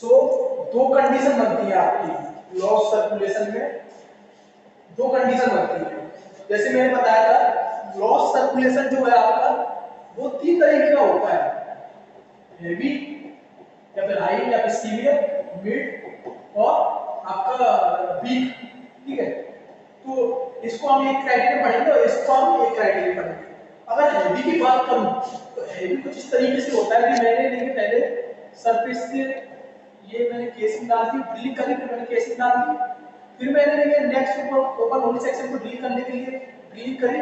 सो दो कंडीशन बनती है आपकी लॉ ऑफ सर्कुलेशन में, दो कंडीशन बनती है। जैसे मैंने बताया था लॉ ऑफ सर्कुलेशन जो है आपका वो तीन तरीके का होता है, हेवी या फिर हाई या फिर सीवियर, मिड और आपका वीक। ठीक है, तो इसको हम एक क्राइटेरिया पढ़ेंगे और इसको हम एक क्राइटेरिया पढ़ेंगे। अगर हेवी की बात करूं तो हेवी कुछ इस तरीके से होता है कि मैंने देखिए पहले सरफेस से ये मैंने केसिंग डाल दी, ड्रिलिंग करी, फिर मैंने केसिंग डाल दी, फिर मैंने देखिए नेक्स्ट ओपन होल सेक्शन को ड्रिल करने के लिए ड्रिलिंग करी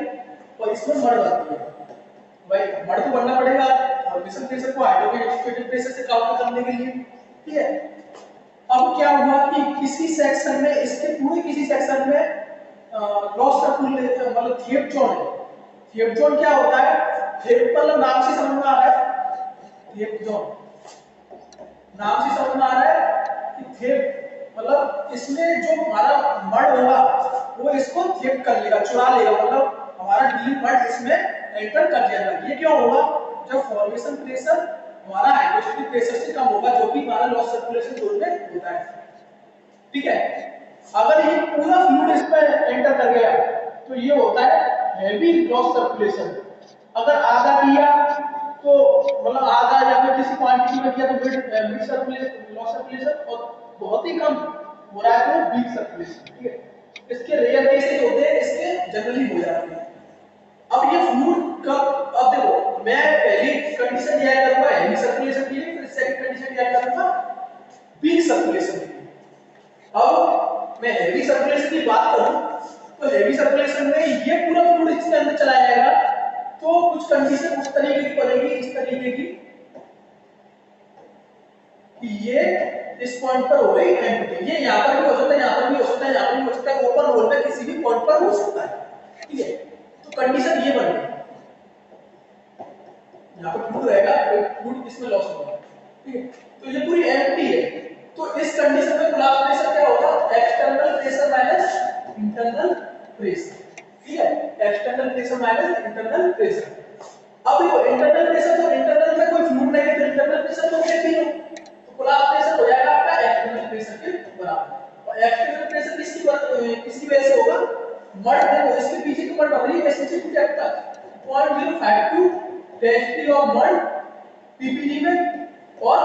और इसमें मड़ बनती है। भाई मड़ तो बनना पड़ेगा और मिशन प्रेशर को हाइड्रोस्टैटिक प्रेशर से काउंटर करने के लिए। ठीक है, अब क्या हुआ कि किसी सेक्शन में, इसके पूरे किसी सेक्शन में लॉस सर्कुलेशन मतलब थिएप जोन है। थिएप जोन क्या होता है, थिएप मतलब नाम से समझ में आ रहा है, थिएप जोन नाम से समझ में आ रहा है कि थिएप मतलब इसमें जो हमारा मड होगा वो इसको थिएप कर लेगा, चुरा लेगा, मतलब हमारा ड्रिलिंग मड इसमें एंटर कर जाएगा। ये क्यों होगा, जब फॉर्मेशन प्रेशर हमारा हाइड्रोस्टैटिक प्रेशर से कम होगा जो कि हमारा लॉस सर्कुलेशन जोन में होता है। ठीक है, अगर ये पूरा फ्लूइड इसमें एंटर कर गया तो ये होता है हेवी लॉस सर्कुलेशन। अगर आधा किया तो मतलब आधा या फिर किसी क्वांटिटी में किया तो मिड सर्कुलेशन लॉस सर्कुलेशन, और बहुत ही कम हो रहा है तो वीक सर्कुलेशन। ठीक है, इसके रेयर केसेस होते हैं, इसके जनरली हो जाते हैं। अब ये फ्लूइड कब, अब देखो मैं पहली कंडीशन दिया करूंगा हेवी सर्कुलेशन के लिए, फिर सेकंड कंडीशन दिया करूंगा वीक सर्कुलेशन के लिए। अब मैं हेवी सर्कुलेशन की बात करूं तो हेवी सर्कुलेशन में ये पूरा फ्लूइड इसके अंदर चला जाएगा, तो कुछ कंडीशन उस तरीके की बनेगी, इस तरीके की कि ये इस पॉइंट पर हो गई एम्प्टी। ये यहां पर भी हो सकता है, यहां पर भी हो सकता है, यहां पर भी हो सकता है, ओपन होल में किसी भी पॉइंट पर हो सकता है। ठीक है, तो कंडीशन ये बनेगी, यहां पर फ्लूइड रहेगा, फ्लूइड इसमें लॉस होगा। ठीक है, तो ये पूरी एम्प्टी है, तो इस कंडीशन में कोलैप्स प्रेशर क्या होगा, external pressure minus internal pressure. ठीक है, external pressure minus internal pressure. अब देखो इंटरनल प्रेशर, तो इंटरनल में कोई फ्लूइड नहीं है तो इंटरनल प्रेशर तो कैसे हो, तो कोलैप्स प्रेशर हो जाएगा आपका एक्सटर्नल प्रेशर के बराबर। और एक्सटर्नल प्रेशर किसकी वजह से होगा, मड देखो इसके पीछे की मड बन रही है एसएच टू डेप्थ तक 0.052 डेंसिटी ऑफ मड पीपीजी में और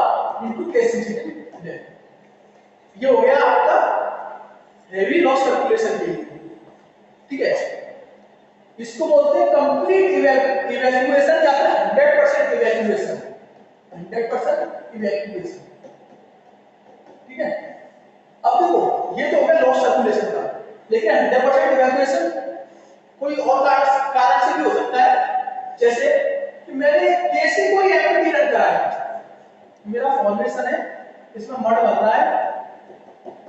इनटू केसीसी में। ये हो गया आपका हेवी लॉस सर्कुलेशन के लिए। ठीक है, इसको बोलते हैं कंप्लीट इवैक्यूएशन या फिर 100% इवैक्यूएशन, 100% इवैक्यूएशन। ठीक है, अब देखो ये तो हो गया लॉस सर्कुलेशन का, लेकिन 100% इवैक्यूएशन कोई और कारण से भी हो सकता है। जैसे कि मैंने कैसे कोई एक्टिविटी रन कराया, मेरा फॉर्मेशन है, इसमें मड बन रहा है,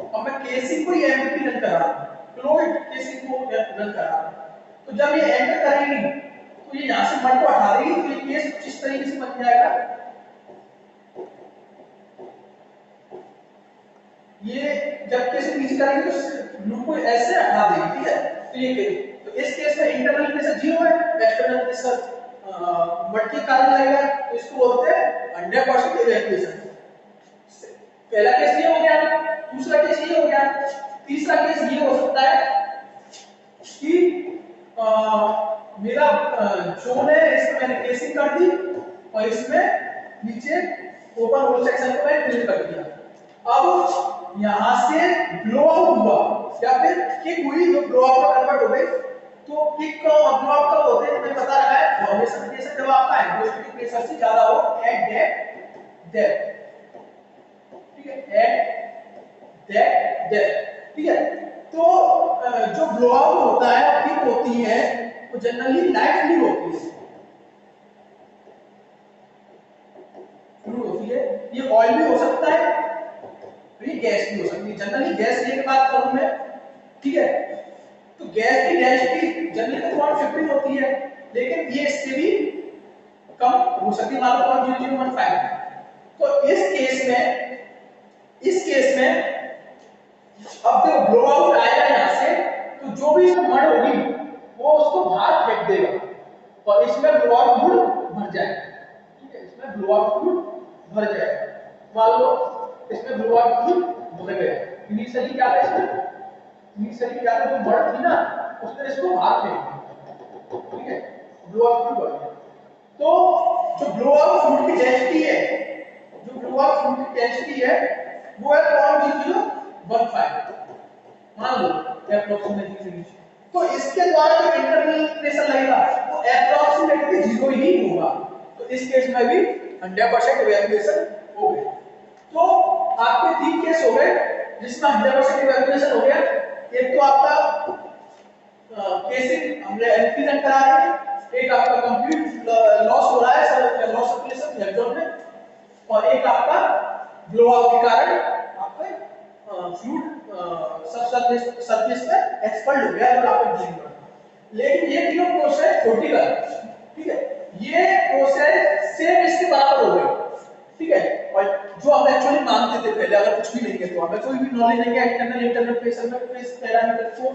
और मैं केसी को एम्प्टी रन कर रहा हूं, फ्लूइड केसी को रन कर रहा हूं, तो जब ये एंटर करेगी तो ये यहां से मड को हटा देगी, तो ये केस कुछ इस तरीके से बन जाएगा। ये जब केस नीचे करेगी तो फ्लूइड को ऐसे हटा देगी। ठीक है, तो ये केस, तो इस केस में इंटरनल प्रेशर 0 है, एक्सटर्नल प्रेशर मड के कारण लगेगा, तो इसको बोलते हैं 100% इवैक्यूएशन। पहला केस ये हो गया, दूसरा केस ये हो गया, तीसरा केस ये हो सकता है कि मेरा जोन है, इसमें मैंने केसिंग कर दी और इसमें नीचे ओपन होल सेक्शन को मैं फिल कर दिया। अब यहां से ब्लो आउट हुआ या फिर किक हुई, जो ब्लो आउट में कन्वर्ट हो गई, तो किक और ब्लो आउट कब होते हैं मैंने बता रखा है, फॉर्मेशन प्रेशर जब आपका हाइड्रोस्टैटिक प्रेशर से ज्यादा हो एट डेप्थ। ठीक है, एट डेप्थ। ठीक है, तो जो ब्लो आउट होता है, किक होती है, वो जनरली लाइट फ्लूइड होती है, फ्लूइड होती है। ये ऑयल भी हो सकता है, ये गैस भी हो सकती है। जनरली गैस की बात करूं मैं, ठीक है, तो गैस की डेंसिटी जनरली तो 0.15 होती है, लेकिन ये इससे भी कम हो सकती है, मान लो 0.0015। तो इस केस में अब जो ब्लो आउट आएगा यहां से, तो जो भी इसमें मड होगी वो उसको बाहर फेंक देगा और इसमें ब्लो आउट फ्लूइड भर जाएगा। ठीक है, इसमें ब्लो आउट फ्लूइड भर जाएगा। मान लो इसमें ब्लो आउट फ्लूइड भर गया। इनिशियली क्या था इसमें, इनिशियली क्या था, जो मर्ड थी ना उसने इसको बाहर फेंक दिया, ठीक है, ब्लो आउट फ्लूइड भर गया। तो जो ब्लो आउट फ्लूइड की डेंसिटी है, जो ब्लो आउट फ्लूइड की डेंसिटी है वो है 0.0015 मान लो एप्रोक्सीमेटली। तो इसके द्वारा जो इंटरनल प्रेशर लगेगा वो एप्रोक्सीमेटली 0 ही होगा। तो इस केस में भी 100% इवैल्यूएशन हो गया। तो आपके 3 केस हो गए जिसमें 100% इवैल्यूएशन हो गया। एक तो आपका केसिंग हमने एल्फिजन करा है, एक आपका कंप्लीट लॉस हो रहा है लॉस सर्कुलेशन एब्जॉर्ब में, और एक आपका ब्लो आउट के कारण आपका फ्लूइड सब सरफेस पे एक्सपेल्ड हो गया और आपका ड्रेन कर दिया। लेकिन ये तीनों प्रोसेस क्रिटिकल, ठीक है, ये प्रोसेस सेम इसके बराबर हो गई, ठीक है। और जो हम एक्चुअली मानते थे पहले, अगर कुछ भी नहीं है तो हमें कोई भी नॉलेज नहीं है एक्सटर्नल इंटरनल प्रेशर में तो इस पैरामीटर को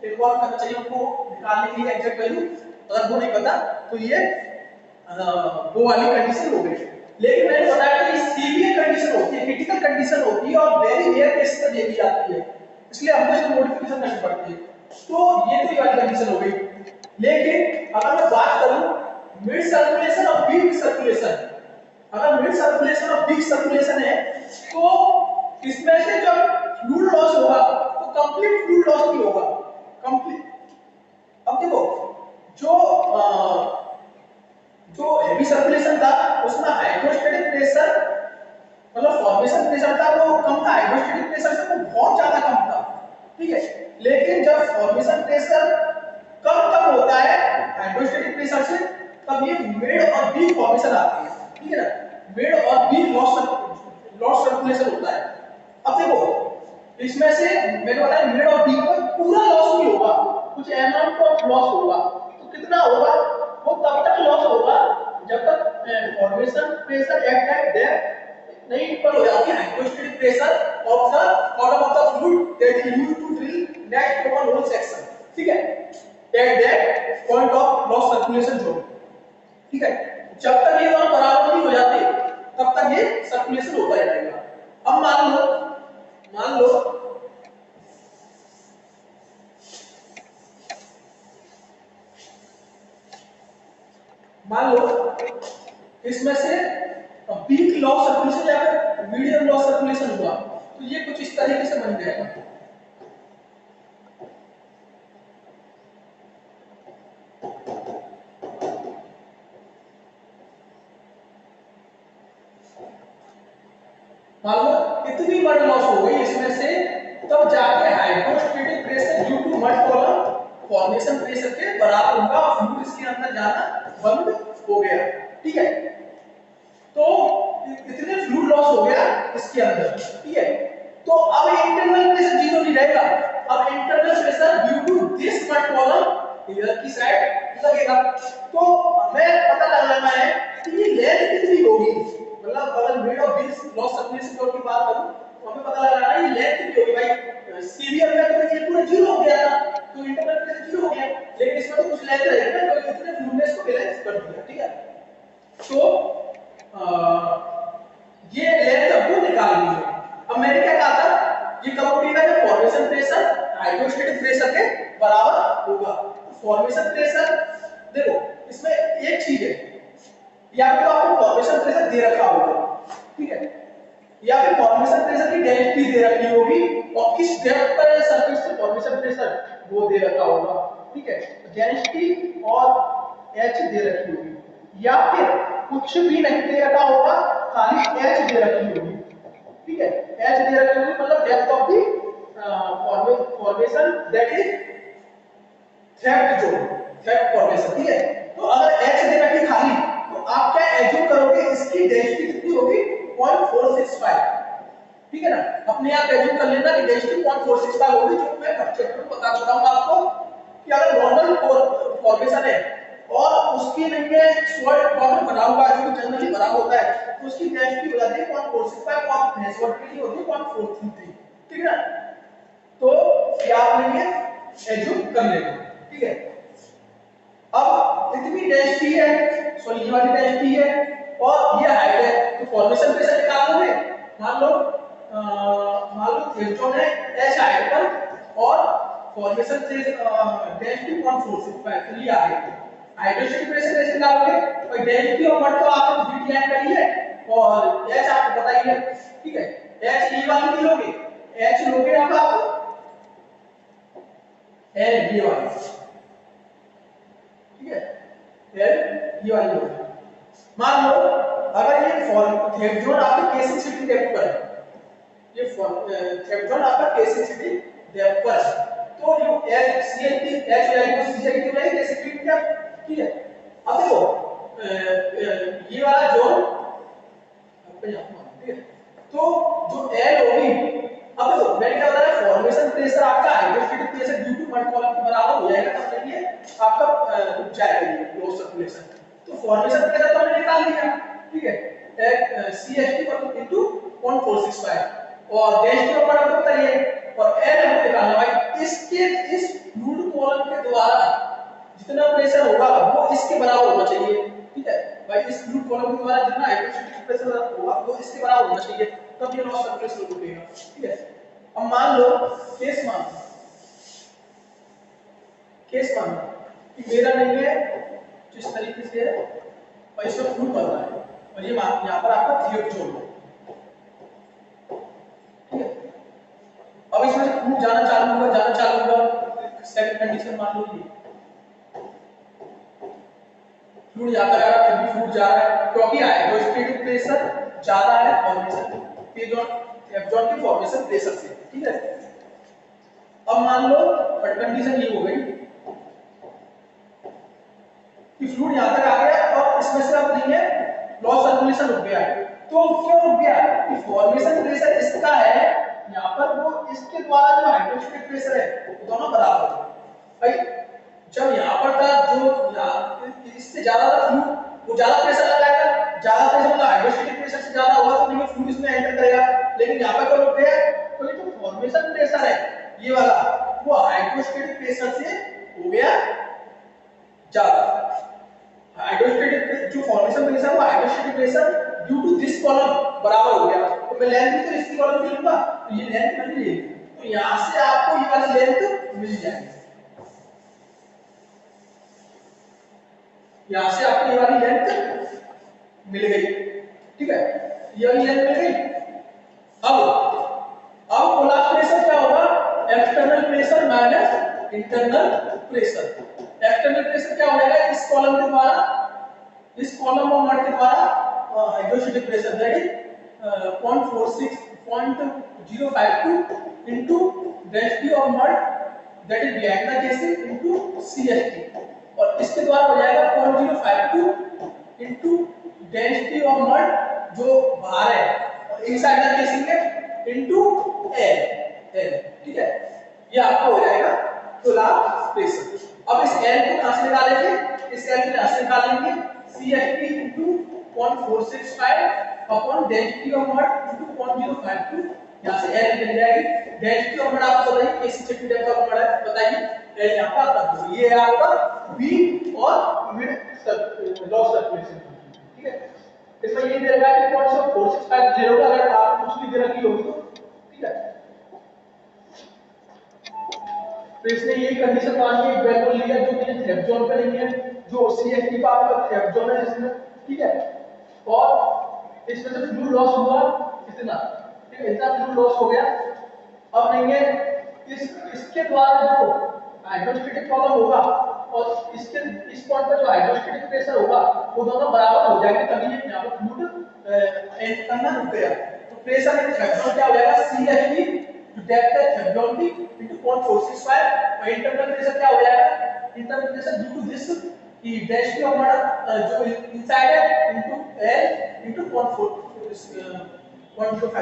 इन्वॉल्व करना चाहिए उनको निकालने के लिए एग्जैक्ट वैल्यू। अगर वो नहीं पता तो ये वो वाली कंडीशन हो गई। लेकिन मैंने बताया कि सीवियर कंडीशन होती है, क्रिटिकल कंडीशन होती है और वेरी रेयर केस में देखी जाती है, इसलिए हमको इसमें मॉडिफिकेशन करनी पड़ती है। तो ये तो वाली कंडीशन हो गई। लेकिन अगर मैं बात करूं मिड सर्कुलेशन और वीक सर्कुलेशन, अगर मिड सर्कुलेशन और वीक सर्कुलेशन है तो इसमें से जब फ्लूइड लॉस होगा तो कंप्लीट फ्लूइड लॉस नहीं होगा, कंप्लीट। अब देखो जो जो हेवी सर्कुलेशन था उसमें हाइड्रोस्टैटिक प्रेशर मतलब फॉर्मेशन प्रेशर था वो कम था, हाइड्रोस्टैटिक प्रेशर से वो बहुत ज्यादा कम था, ठीक है। लेकिन जब फॉर्मेशन प्रेशर कम होता है हाइड्रोस्टैटिक प्रेशर से तब ये मिड और वीक फॉर्मेशन आती है, ठीक है ना, मिड और वीक लॉस सर्कुलेशन होता है। अब देखो इसमें से मैंने बताया मिड और वीक में पूरा लॉस नहीं होगा, कुछ अमाउंट ऑफ लॉस होगा। तो कितना होगा, वो तब तक लॉस होगा जब तक फॉर्मेशन प्रेशर एट डेप्थ नहीं इक्वल हो जाती hydrostatic pressure of the bottom of the fluid that is used to drill next open hole section, ठीक है, at that point of loss circulation zone, ठीक है। जब तक ये दोनों बराबर नहीं हो जाते तब तक ये सर्कुलेशन होता रहेगा। अब मान लो इसमें से वीक लॉस सर्कुलेशन या फिर मीडियम लॉस सर्कुलेशन हुआ तो ये कुछ इस तरीके से बन जाएगा। मान लो इतनी मड लॉस हो गई इसमें से तब जाके hydrostatic pressure due to mud column formation pressure के बराबर होगा और फ्लूइड इसके अंदर जाना बंद हो गया, ठीक है। तो इतने फ्लूइड लॉस हो गया इसके अंदर, ठीक है। तो अब इंटरनल प्रेशर जीरो नहीं रहेगा, अब internal pressure due to this mud column इधर की साइड लगेगा। तो हमें पता लगाना है कि ये लेंथ कितनी होगी, मतलब अगर मिड और वीक लॉस सर्कुलेशन की बात करूं तो हमें पता लगाना है ये लेंथ कितनी होगी। भाई सीवियर में तो ये पूरा जीरो हो गया था तो इंटरनल प्रेशर जीरो हो गया, लेकिन इसमें तो कुछ लेंथ रहेगा ना, तो इतने फ्लूइडनेस को बैलेंस कर दिया, ठीक है। तो ये लेंथ आपको निकालनी है। अब मैंने क्या कहा था, ये कब होगा जब फॉर्मेशन प्रेशर हाइड्रोस्टैटिक प्रेशर के बराबर होगा। फॉर्मेशन प्रेशर देखो इसमें एक चीज है, या तो आपको फॉर्मेशन प्रेशर दे रखा होगा, ठीक है, या फिर फॉर्मेशन प्रेशर की डेंसिटी दे रखी होगी और किस डेप्थ पर सरफेस से फॉर्मेशन प्रेशर वो दे रखा होगा, ठीक है, डेंसिटी और एच दे रखी होगी, या फिर कुछ भी नहीं दे रखा होगा खाली एच दे रखी होगी, ठीक है, एच दे रखी होगी मतलब depth of the formation that is theft zone, theft formation, ठीक है। तो अगर एच दे रखी खाली तो आप क्या एज्यूम करोगे इसकी डेंसिटी कितनी होगी 0.465, ठीक है ना, अपने आप एज्यूम कर लेना कि डेंसिटी 0.465 होगी, जो मैं चैप्टर में बता चुका हूं आपको कि अगर नॉर्मल फॉर्मेशन है और उसकी नहीं है सॉलिड फॉर्म बना हुआ है जो जनरली बना होता है तो उसकी डेंसिटी हो जाती है 0.465 और फ्रेशवाटर की होती है 0.433, ठीक है ना। तो ये आप लेंगे एज्यूम कर लेंगे, ठीक है। अब इतनी डेंसिटी है, सॉरी ये वाली डेंसिटी है और ये हाइट है, तो फॉर्मेशन प्रेशर निकालोगे, मान लो मान लो इलेक्ट्रॉन है एच आयन पर और फॉर्मेशन से डेंसिटी 0.465 तो ये आ गया हाइड्रोस्टेटिक प्रेशर कैसे लाओगे और डेंसिटी ऑफ व्हाट तो आपने हीट लाइन करी है और एच आपको पता ही है ठीक है एच ये वाली नहीं लोगे एच लोगे आप एल ये वाली ठीक है एल ये वाली लोगे मान लो अगर ये थेफ्जोन आपके केसिंग सिटी डेप्थ पर है ये थेफ्जोन आपका केसिंग सिटी डेप्थ पर है तो जो H C H T H value को सी एच टी में केसिंग सिटी डेप्थ ठीक है अब देखो ये वाला जोन आपको यहाँ ठीक है तो जो एल होगी अब देखो मैंने क्या बताया फॉर्मेशन प्रेशर आपका hydrostatic pressure due to mud column के बराबर हो जाएगा तब देखिए आपका रुक जाएगा ये क्लोज सर्कुलेशन तो फॉर्मेशन प्रेशर तो हमने निकाल लिया ठीक है CHT इनटू 0.465 और डेंसिटी ऑफ वाटर को बताइए और L हमको निकालना भाई इसके इस फ्लूइड कॉलम के द्वारा जितना प्रेशर होगा वो इसके बराबर होना चाहिए ठीक है भाई इस फ्लूइड कॉलम के द्वारा जितना हाइड्रोस्टेटिक प्रेशर होगा वो इसके बराबर होना चाहिए तब ये लॉस सर्कुलेशन रुकेगा ठीक है अब मान लो केस मान कि मेरा नहीं है जिस तरीके से है और इसमें फ्लूइड बन रहा है और ये यहाँ पर आपका थेफ्जोन है ठीक है अब इसमें से फ्लूइड जाना चालू होगा सेकंड कंडीशन मान लो ये फ्लूइड जाता है फिर भी फ्लूइड जा रहा है क्योंकि हाइड्रोस्टेटिक प्रेशर ज्यादा है फॉर्मेशन थेफ्जोन की फॉर्मेशन प्रेशर से ठीक है अब मान लो थर्ड कंडीशन ये हो गई कि फ्लूइड यहां तक आ गया और इसमें से अब नहीं है लॉस सर्कुलेशन रुक गया तो क्यों रुक गया कि फॉर्मेशन प्रेशर इसका है यहां पर वो इसके द्वारा जो हाइड्रोस्टेटिक प्रेशर है वो दोनों बराबर है भाई जब यहां पर था जो इससे ज्यादा था फ्लूइड वो ज्यादा प्रेशर लगाएगा ज्यादा प्रेशर मतलब हाइड्रोस्टेटिक प्रेशर से ज्यादा होगा तो नहीं फ्लूइड इसमें एंटर करेगा लेकिन यहां पर क्या रुक गया तो ये जो फॉर्मेशन प्रेशर है ये वाला वो हाइड्रोस्टेटिक प्रेशर से हो गया ज्यादा हाइड्रोस्टेटिक जो फॉर्मेशन प्रेशर वो hydrostatic pressure due to this column बराबर हो गया तो मैं लेंथ भी तो इसकी कॉलम की लूंगा तो ये लेंथ मिल जाएगी तो यहां से आपको ये वाली लेंथ मिल जाएगी यहां से आपको ये वाली लेंथ मिल गई ठीक है ये वाली लेंथ मिल गई अब कोलाप्स प्रेशर क्या होगा external pressure minus internal pressure external pressure क्या हो जाएगा इस कॉलम के द्वारा इस कॉलम और मड के द्वारा hydrostatic pressure that is 0.52 into density of mud that is behind the casing into CHT और इसके द्वारा हो जाएगा 0.052 into डेंसिटी ऑफ मड जो बाहर है और इनसाइड द केसिंग है into L ठीक है ये आपको हो जाएगा कोलाप्स प्रेशर अब इस L को कहां से निकालेंगे इस L को यहां से निकालेंगे CHT into 0.465 upon density of mud into 0.052 यहां से L निकल जाएगी डेंसिटी ऑफ मड आपको बताइए कैसी चेक डेप्थ ऑफ मड है बताइए L यहां पर कर दो ये है आपका B और मिड लॉस सर्कुलेशन ठीक है इसमें ये दे रखा है कि 0.4650 का अगर आप कुछ भी दे रखी होगी तो ठीक है तो इसने ये कंडीशन मान के एक वैल्यू लिया जो कि थेफ्जोन पे नहीं है जो CHT का आपका थेफ्जोन है इसमें ठीक है और इसमें से फ्लूइड लॉस हुआ कितना ठीक है इतना फ्लूइड लॉस हो गया अब नहीं है इसके द्वारा जो हाइड्रोस्टेटिक प्रॉब्लम होगा और इसके इस पॉइंट पर जो हाइड्रोस्टेटिक प्रेशर होगा वो दोनों बराबर हो जाएंगे तभी ये यहां पर फ्लूइड एंड करना रुक गया तो प्रेशर इन थेफ्जोन क्या हो जाएगा CHT जो डेप्थ है थेफ्जोन की into 0.465 और इंटरनल प्रेशर क्या हो जाएगा internal pressure due to this कि डेंसिटी ऑफ मड जो इनसाइड है into L into 0.05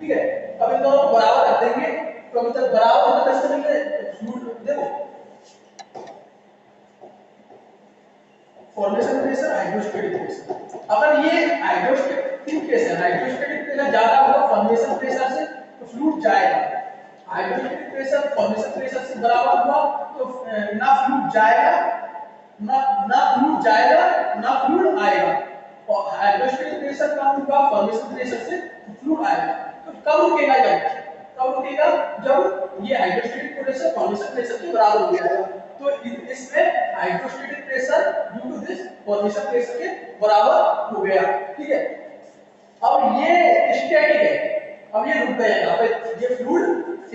ठीक है अब इन दोनों को बराबर कर देंगे तो अभी तक बराबर होने तक चलेंगे फ्लूइड देखो फॉर्मेशन प्रेशर हाइड्रोस्टेटिक प्रेशर अगर ये हाइड्रोस्टेटिक प्रेशर ज्यादा होगा फॉर्मेशन प्रेशर से तो फ्लूइड जाएगा हाइड्रोस्टेटिक प्रेशर फॉर्मेशन प्रेशर से बराबर हुआ तो ना फ्लूइड जाएगा ना फ्लूइड जाएगा ना फ्लूइड आएगा और हाइड्रोस्टेटिक प्रेशर कम होगा फॉर्मेशन प्रेशर से फ्लूइड आएगा तो कब रुकेगा, कब रुकेगा, जब ये हाइड्रोस्टैटिक प्रेशर फॉर्मेशन प्रेशर के बराबर हो जाएगा। तो इसमें hydrostatic pressure due to this formation pressure के बराबर हो गया। ठीक है, अब ये स्टैटिक है, अब ये रुक गया, अब ये फ्लूइड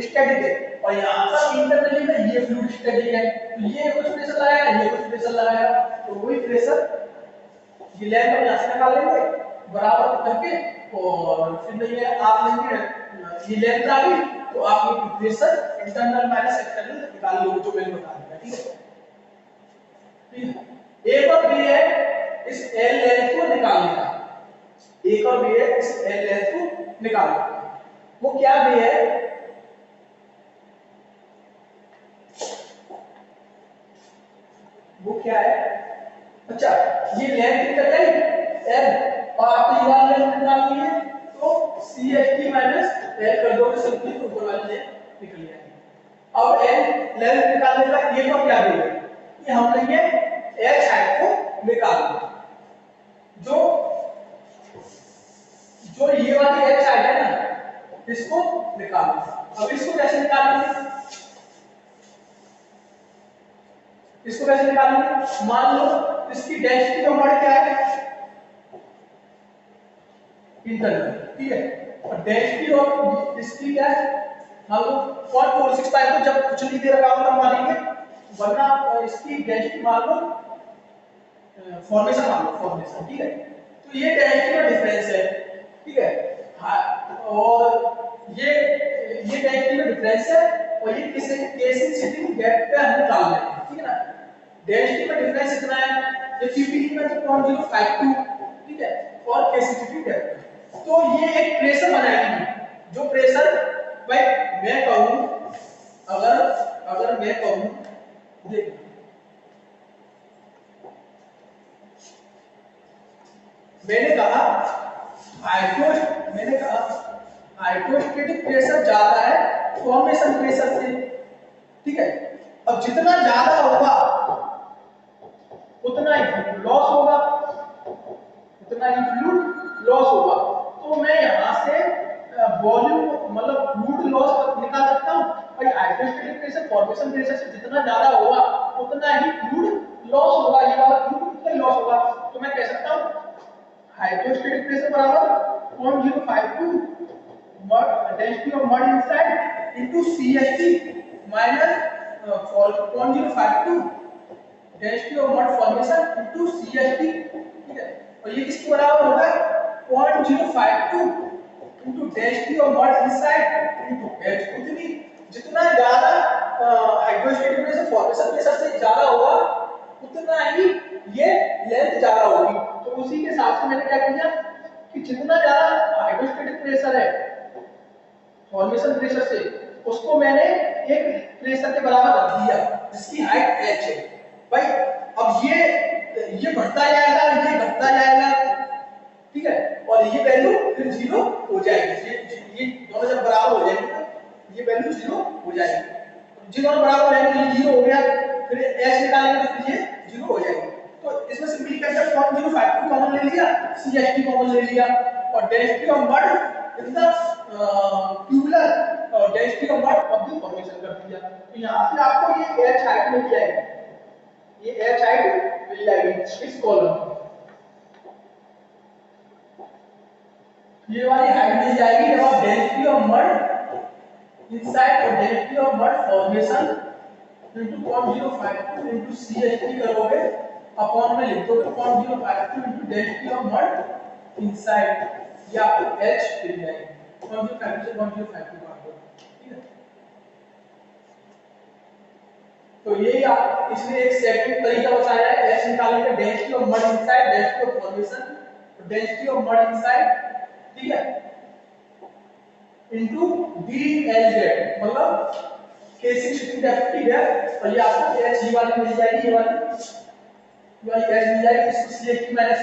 स्टैटिक है और यहाँ पर इंटरनली में ये फ्लूइड स्टैटिक है। तो ये कुछ प्रेशर लगाएगा, ये कुछ प्रेशर लगाएगा, तो वही प्रेशर ये लेंथ हम यहाँ से निकाल लेंगे बराबर करके, और फिर ये आप लेंगे ये लेंथ आ गई तो आप ये प्रेशर इंटरनल माइनस एक्सटर्नल निकाल लो जो मैंने बता दिया। ठीक है, एक और बी है इस एल लेंथ को निकालने का, एक और बी है इस एल लेंथ को निकालने का। वो क्या बी है, वो क्या है, अच्छा ये लेंथ निकल गई एल और आपको ये वाली लेंथ निकालनी है तो CHT माइनस एल कर दो तो सिंपली ऊपर वाली लेंथ निकल जाएगी। अब एल लेंथ निकालने का ये तो क्या है, ये हम लेंगे एच हाइट को निकालना, जो जो ये वाली एच हाइट है ना इसको निकालना। अब इसको कैसे निकालेंगे, इसको कैसे निकालेंगे, मान लो इसकी डेंसिटी का मॉड क्या है, इंटरनल। ठीक है, और डेंसिटी ऑफ इसकी क्या है, मान लो 0.465 तो जब कुछ नहीं दे रखा होगा तब मानेंगे, वरना इसकी डेंसिटी मान लो फॉर्मेशन मान लो फॉर्मेशन। ठीक है, तो ये डेंसिटी का डिफरेंस है। ठीक है, और ये डेंसिटी का डिफरेंस है और ये किसी केसिंग सिटिंग गैप पे हम निकाल रहे हैं। ठीक है ना, डेंसिटी का डिफरेंस इतना है, ये क्यूबी में 0.052। ठीक है, और केसिंग सिटिंग गैप तो ये एक प्रेशर बनाएगी, जो प्रेशर भाई मैं कहूं, अगर मैं कहूं देख मैंने कहा हाइड्रोस्टैटिक प्रेशर ज्यादा है फॉर्मेशन प्रेशर से। ठीक है, अब जितना ज्यादा होगा उतना ही लॉस होगा, उतना ही फ्लूइड लॉस होगा। तो मैं यहां से वॉल्यूम मतलब फ्लूइड लॉस निकाल सकता हूं, और हाइड्रोस्टैटिक प्रेशर फॉर्मेशन प्रेशर से जितना ज्यादा होगा उतना ही फ्लूइड लॉस होगा, ये वाला फ्लूइड उतना ही लॉस होगा। तो मैं कह सकता हूं हाइड्रोस्टैटिक प्रेशर बराबर 0.052 density of mud inside into CHT minus 0.052 density of mud formation into CHT। ठीक है, और ये किसके बराबर होगा 0.052 into density of mud inside into H। उतनी जितना ज्यादा हाइड्रोस्टैटिक प्रेशर फॉर्मेशन प्रेशर से ज्यादा होगा उतना ही ये लेंथ ज्यादा होगी। तो उसी के हिसाब से मैंने क्या किया कि जितना ज्यादा हाइड्रोस्टैटिक प्रेशर है फॉर्मेशन प्रेशर से, उसको मैंने एक प्रेशर के बराबर रख दिया जिसकी हाइट h है। भाई अब ये बढ़ता जाएगा, ये घटता जाएगा। ठीक है, और ये वैल्यू फिर 0 हो जाएगी। ये दोनों जब बराबर हो जाएंगे तो ये वैल्यू 0 हो जाएगी। जिन दोनों बराबर हो जाएंगे ये 0 हो गया, फिर h निकालेंगे तो फिर ये 0 हो जाएगी। तो इसमें सिंपली कैसे 0.052 कॉमन ले लिया, CHT कॉमन ले लिया, और density of mud in the tubular और density of mud of the formation कर दिया। तो यहां से आपको ये h हाइट मिल जाएगी, ये h हाइट मिल जाएगी इस कॉलम। ये वाली हाइट मिल जाएगी जब आप डेंसिटी ऑफ मड इनसाइड और density of mud formation into 0.052 into CHT करोगे, अपॉन में लिख दोगे 0.052 into density of mud inside, ये आपको h मिल जाएगी। 0.052 से 0.052 काट दो। ठीक है, तो ये आप इसलिए एक सेकंड तरीका बताया है h निकालने का, density of mud inside, density of formation, density of mud inside. ठीक है, इनटू DLZ मतलब केसिंग शिफ्टिंग डेप्थ है, और ये आपको h वाली मिल जाएगी, ये वाली h मिल जाएगी। इसको CHT माइनस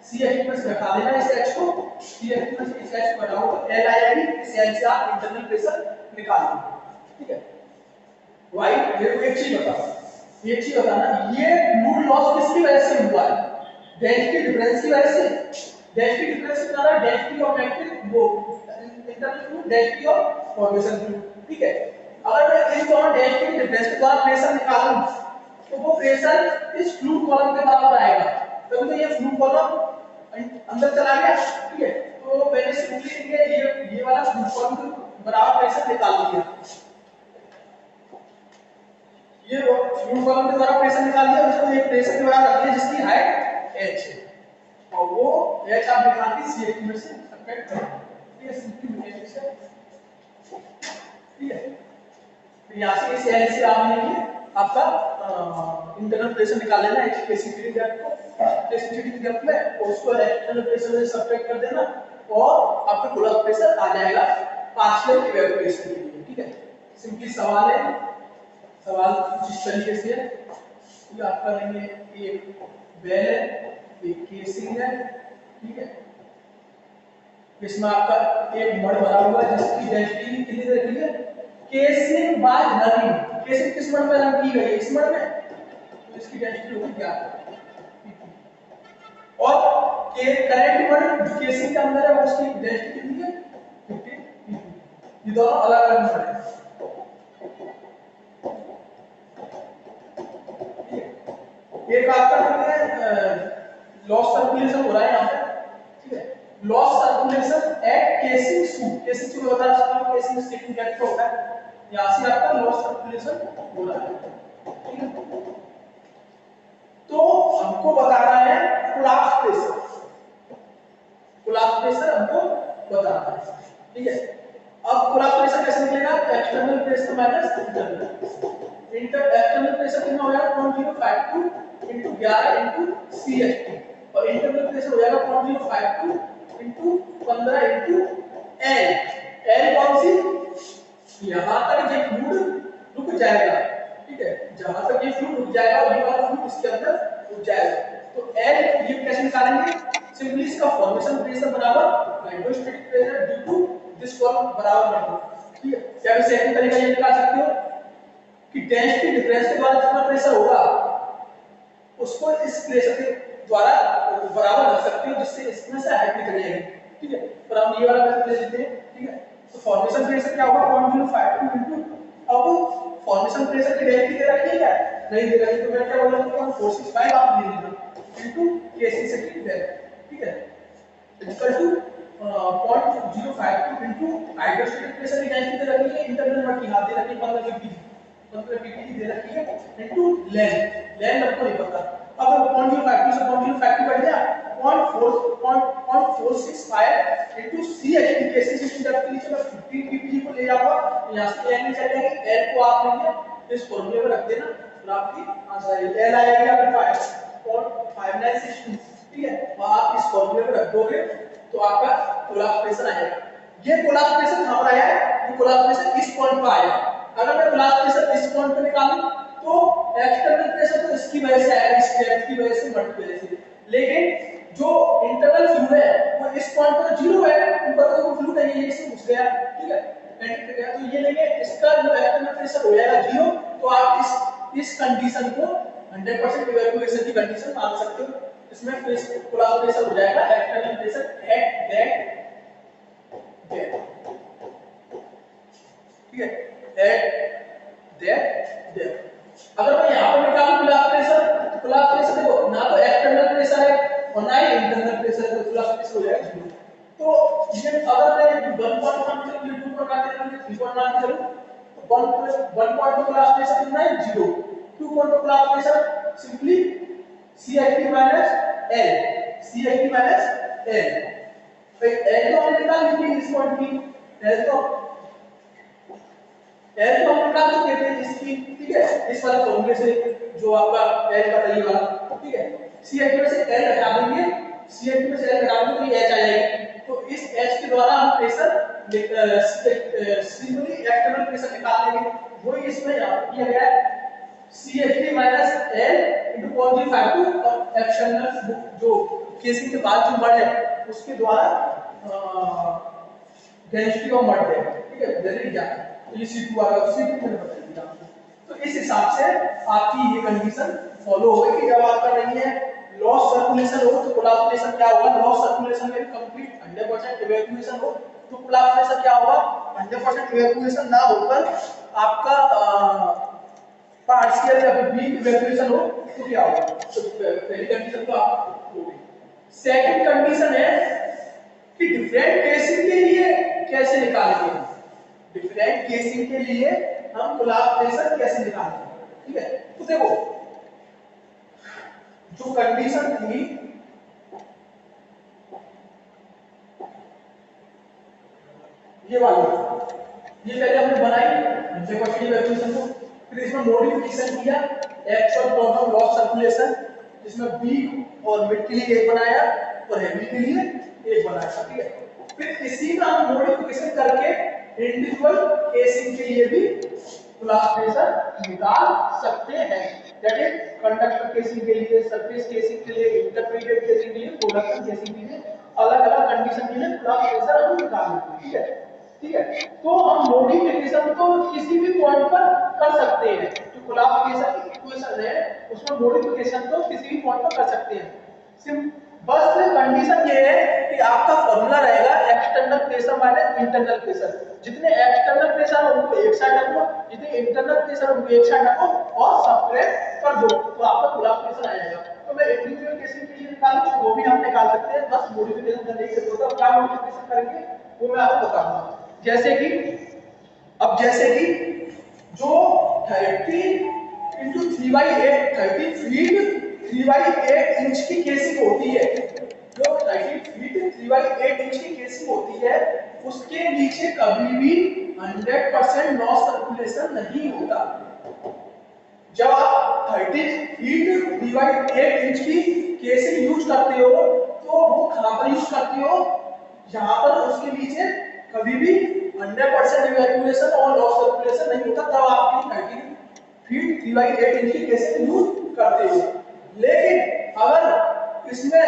CHT में से घटा देना इस h को, CHT में से इस h को घटाओ तो L आ जाएगी। इस L से आप इंटरनल प्रेशर निकाल लो। ठीक है, भाई मेरे को एक चीज बताना, ये फ्लूइड लॉस किसकी वजह से हुआ है, डेंसिटी डिफरेंस की वजह से। डेंसिटी डिफरेंस कितना है, डेंसिटी ऑफ मैट्रिक्स वो इंटरनल फ्लूइड, डेंसिटी और फॉर्मेशन फ्लूइड। ठीक है, अगर मैं इन दोनों डेंसिटी के डिफरेंस के द्वारा प्रेशर निकालूं तो वो प्रेशर इस फ्लूइड कॉलम के बराबर आएगा। तो ये फ्लूइड कॉलम अंदर चला गया। ठीक है, तो मैंने सिंपली ये वाला फ्लूइड कॉलम के बराबर प्रेशर निकाल लिया। ये फ्लूइड कॉलम के द्वारा प्रेशर निकाल दिया, उसको एक प्रेशर के बराबर रख दिया जिसकी हाइट h है, और वो h आप निकाल के CH में से सब्ट्रैक्ट कर दो। ये सिंपली मैकेनिक्स है। ठीक है, तो यहां से इस एल से आप लेंगे आपका इंटरनल प्रेशर निकाल लेना है केसीटी गैप को, केसीटी गैप में उसको एक्सटर्नल प्रेशर से सब्ट्रैक्ट कर देना और आपका कुल प्रेशर आ जाएगा पार्शियल इवैपोरेशन के लिए। ठीक है, सिंपली सवाल है, सवाल कुछ इस तरीके से है कि आप करेंगे एक बेल है, एक केसिंग है। ठीक है, इसमें आपका एक मड भरा हुआ है जिसकी डेंसिटी कितनी दे रखी है, केसिंग बाय रनिंग। केसिंग किस मड में रन की गई है, इस मड में, तो इसकी डेंसिटी होगी क्या, और के करंट मड जो केसिंग के अंदर है उसकी डेंसिटी कितनी है, 50। ये दोनों अलग अलग मड है। एक आपका लॉस सर्कुलेशन हो रहा है यहाँ पे। ठीक है, loss circulation at casing seat, casing seat बता सकता हूँ, केसिंग स्टिकिंग कैसे होता है, यहाँ से आपका लॉस सर्कुलेशन हो रहा है। ठीक है, तो हमको बता रहा है कोलैप्स प्रेशर, कोलैप्स प्रेशर हमको बता रहा है। ठीक है, अब कोलैप्स प्रेशर कैसे निकलेगा, external pressure minus internal external pressure कितना हो जाएगा 0.052 into 11 into CHT, और इंटरनल प्रेशर हो जाएगा 0.052 into 15 into L। L कौन सी, यहाँ तक ये फ्लूइड रुक जाएगा। ठीक है, जहां तक ये फ्लूइड रुक जाएगा ये वाला फ्लूइड इसके अंदर रुक जाएगा। तो L ये कैसे निकालेंगे, सिंपली इसका फॉर्मेशन प्रेशर बराबर hydrostatic pressure due to this column बराबर में। ठीक है, क्या वैसे एक तरीका ये निकाल सकते हो कि डेंसिटी डिफरेंस के द्वारा जितना प्रेशर होगा उसको इस प्रेशर के द्वारा बराबर रख सकते हो जिससे इसमें से हाइट निकल जाएगी। ठीक है, पर हम ये वाला मेथड ले लेते हैं। ठीक है, तो फॉर्मेशन प्रेशर क्या होगा 0.052 इनटू, अब फॉर्मेशन प्रेशर की डेंसिटी दे रखी है क्या, नहीं दे रखी, तो मैं क्या बोल रहा हूं 465 आप ले लेना इनटू केसी से की डेंसिटी। ठीक है, equal to 0.052 into hydrostatic pressure की डेंसिटी दे रखी है, इंटरनल मट की हाथ दे रखी है 15 केपी, 15 पीपी दे रखी है इनटू लेंथ, लेंथ हमको नहीं पता। अब 0.052 से 0.052 बढ़ गया 0.465 इनटू CHT, केसी सिस्टम जब के नीचे मैं 15 पीपी को ले जाऊंगा, यहां से L निकल जाएगी, L को आप लेंगे इस फॉर्मूले में रख देना और आपकी आंसर आएगी। L आएगी आपका 5.5962। ठीक है, और आप इस फॉर्मूले में रख दोगे तो आपका कोलैप्स प्रेशर आएगा। ये कोलैप्स प्रेशर कहां पर आया है, ये कोलैप्स प्रेशर इस पॉइंट पर आया। अगर मैं कोलैप्स प्रेशर इस पॉइंट पे निकालूं तो एक्सटर्नल प्रेशर तो इसकी वजह से आएगा, इस डेप्थ की वजह से, मट की वजह से, लेकिन जो इंटरनल फ्लूइड है वो इस पॉइंट पर जीरो है, ऊपर का वो फ्लूइड है ये इसमें घुस गया। ठीक है, एंटर कर गया, तो ये लेंगे इसका जो एक्सटर्नल प्रेशर हो जाएगा जीरो। तो आप इस कंडीशन को 100% इवैपोरेशन की कंडीशन मान सकते हो। इसमें कोलैप्स प्रेशर हो जाएगा external pressure at that depth. ठीक है, एट दैट डेप्थ। अगर मैं यहां पर निकालूं कोलैप्स प्रेशर देखो ना तो एक्सटर्नल प्रेशर है और ना ही इंटरनल प्रेशर है, तो कोलैप्स प्रेशर हो जाएगा जीरो। तो ये अगर मैं 1.1 से 2 पर काटे तो 3.9 करूं तो 1.2 कोलैप्स प्रेशर कितना है, zero. 2.2 collapse pressure simply CHT minus L, CHT minus L। फिर L तो हमने निकाल ली इस पॉइंट की, L तो हम निकाल चुके थे इसकी। ठीक है, इस वाले फॉर्मूले से जो आपका L का था ये वाला। ठीक है, CH में से L हटा देंगे, CH में से L हटा देंगे तो ये H आ जाएगी। तो इस H के द्वारा हम प्रेशर सिंपली एक्सटर्नल प्रेशर निकाल लेंगे। वो इसमें यहां किया गया है CHT माइनस L इनटू 0.52 और एक्सटर्नल जो केसिंग के बाद जो मड है उसके द्वारा डेंसिटी ऑफ मड है। ठीक है, जल्दी क्या तो ये C2 आ गया, C2 मैंने बता दिया आपको। तो इस हिसाब से आपकी ये कंडीशन फॉलो होगी कि जब आपका नहीं है लॉस सर्कुलेशन हो तो कोलैप्स प्रेशर क्या होगा, लॉस सर्कुलेशन में कंप्लीट 100% इवैक्यूएशन हो तो कोलैप्स प्रेशर क्या होगा, 100% इवैक्यूएशन ना होकर आपका पार्शियल या फिर वीक इवैक्यूएशन हो तो क्या होगा। तो पहली कंडीशन तो आप हो गई। सेकंड कंडीशन है कि डिफरेंट केसिंग के लिए कैसे निकालेंगे हम, डिफरेंट केसिंग के लिए हम कोलैप्स प्रेशर कैसे निकालेंगे। ठीक है, तो देखो जो कंडीशन थी ये वाली, ये पहले हमने बनाई जैकोबियन इक्वेशन को, फिर इसमें मॉडिफिकेशन किया, एक्चुअल प्रॉब्लम लॉस सर्कुलेशन, जिसमें वीक और मिड के लिए एक बनाया और हेवी के लिए एक बनाया। ठीक है, फिर इसी का हम मॉडिफिकेशन करके इंडिविजुअल केसिंग के लिए भी कोलैप्स प्रेशर निकाल सकते हैं। दैट इज कंडक्टर केसिंग के लिए, सरफेस केसिंग के लिए, इंटरमीडिएट केसिंग के लिए, प्रोडक्शन केसिंग के लिए, अलग-अलग कंडीशन के लिए कोलैप्स प्रेशर हम निकाल लेते हैं। ठीक है, ठीक है, तो हम मॉडिफिकेशन तो किसी भी पॉइंट पर कर सकते हैं, जो कोलैप्स प्रेशर इक्वेशन है उसमें मॉडिफिकेशन तो किसी भी पॉइंट पर कर सकते हैं। बस कंडीशन ये है कि आपका फॉर्मूला रहेगा external pressure minus internal pressure. जितने एक्सटर्नल प्रेशर उनको एक साइड रखो, जितने इंटरनल प्रेशर उनको एक साइड रखो और सबट्रैक्ट कर दो तो आपका कोलैप्स प्रेशर आ जाएगा। तो मैं इंडिविजुअल केसिंग के लिए निकालूं वो भी हम निकाल सकते हैं, बस मॉडिफिकेशन करने की जरूरत है। क्या मॉडिफिकेशन करेंगे वो मैं आपको बताऊंगा। जैसे कि जो 30 × 3/8 30 फीट 3/8 इंच की केसिंग होती है, जो 30 फीट 3/8 इंच की केसिंग होती है उसके नीचे कभी भी 100% लॉस सर्कुलेशन नहीं होता। जब आप 30 फीट 3/8 इंच की केसिंग यूज करते हो तो वो कहां पर यूज करते हो, जहां पर उसके नीचे कभी भी 100% इवैक्यूएशन और लॉस सर्कुलेशन नहीं होता, तब आप 30 फीट 3/8 इंच की केसिंग यूज करते हो। लेकिन अगर इसमें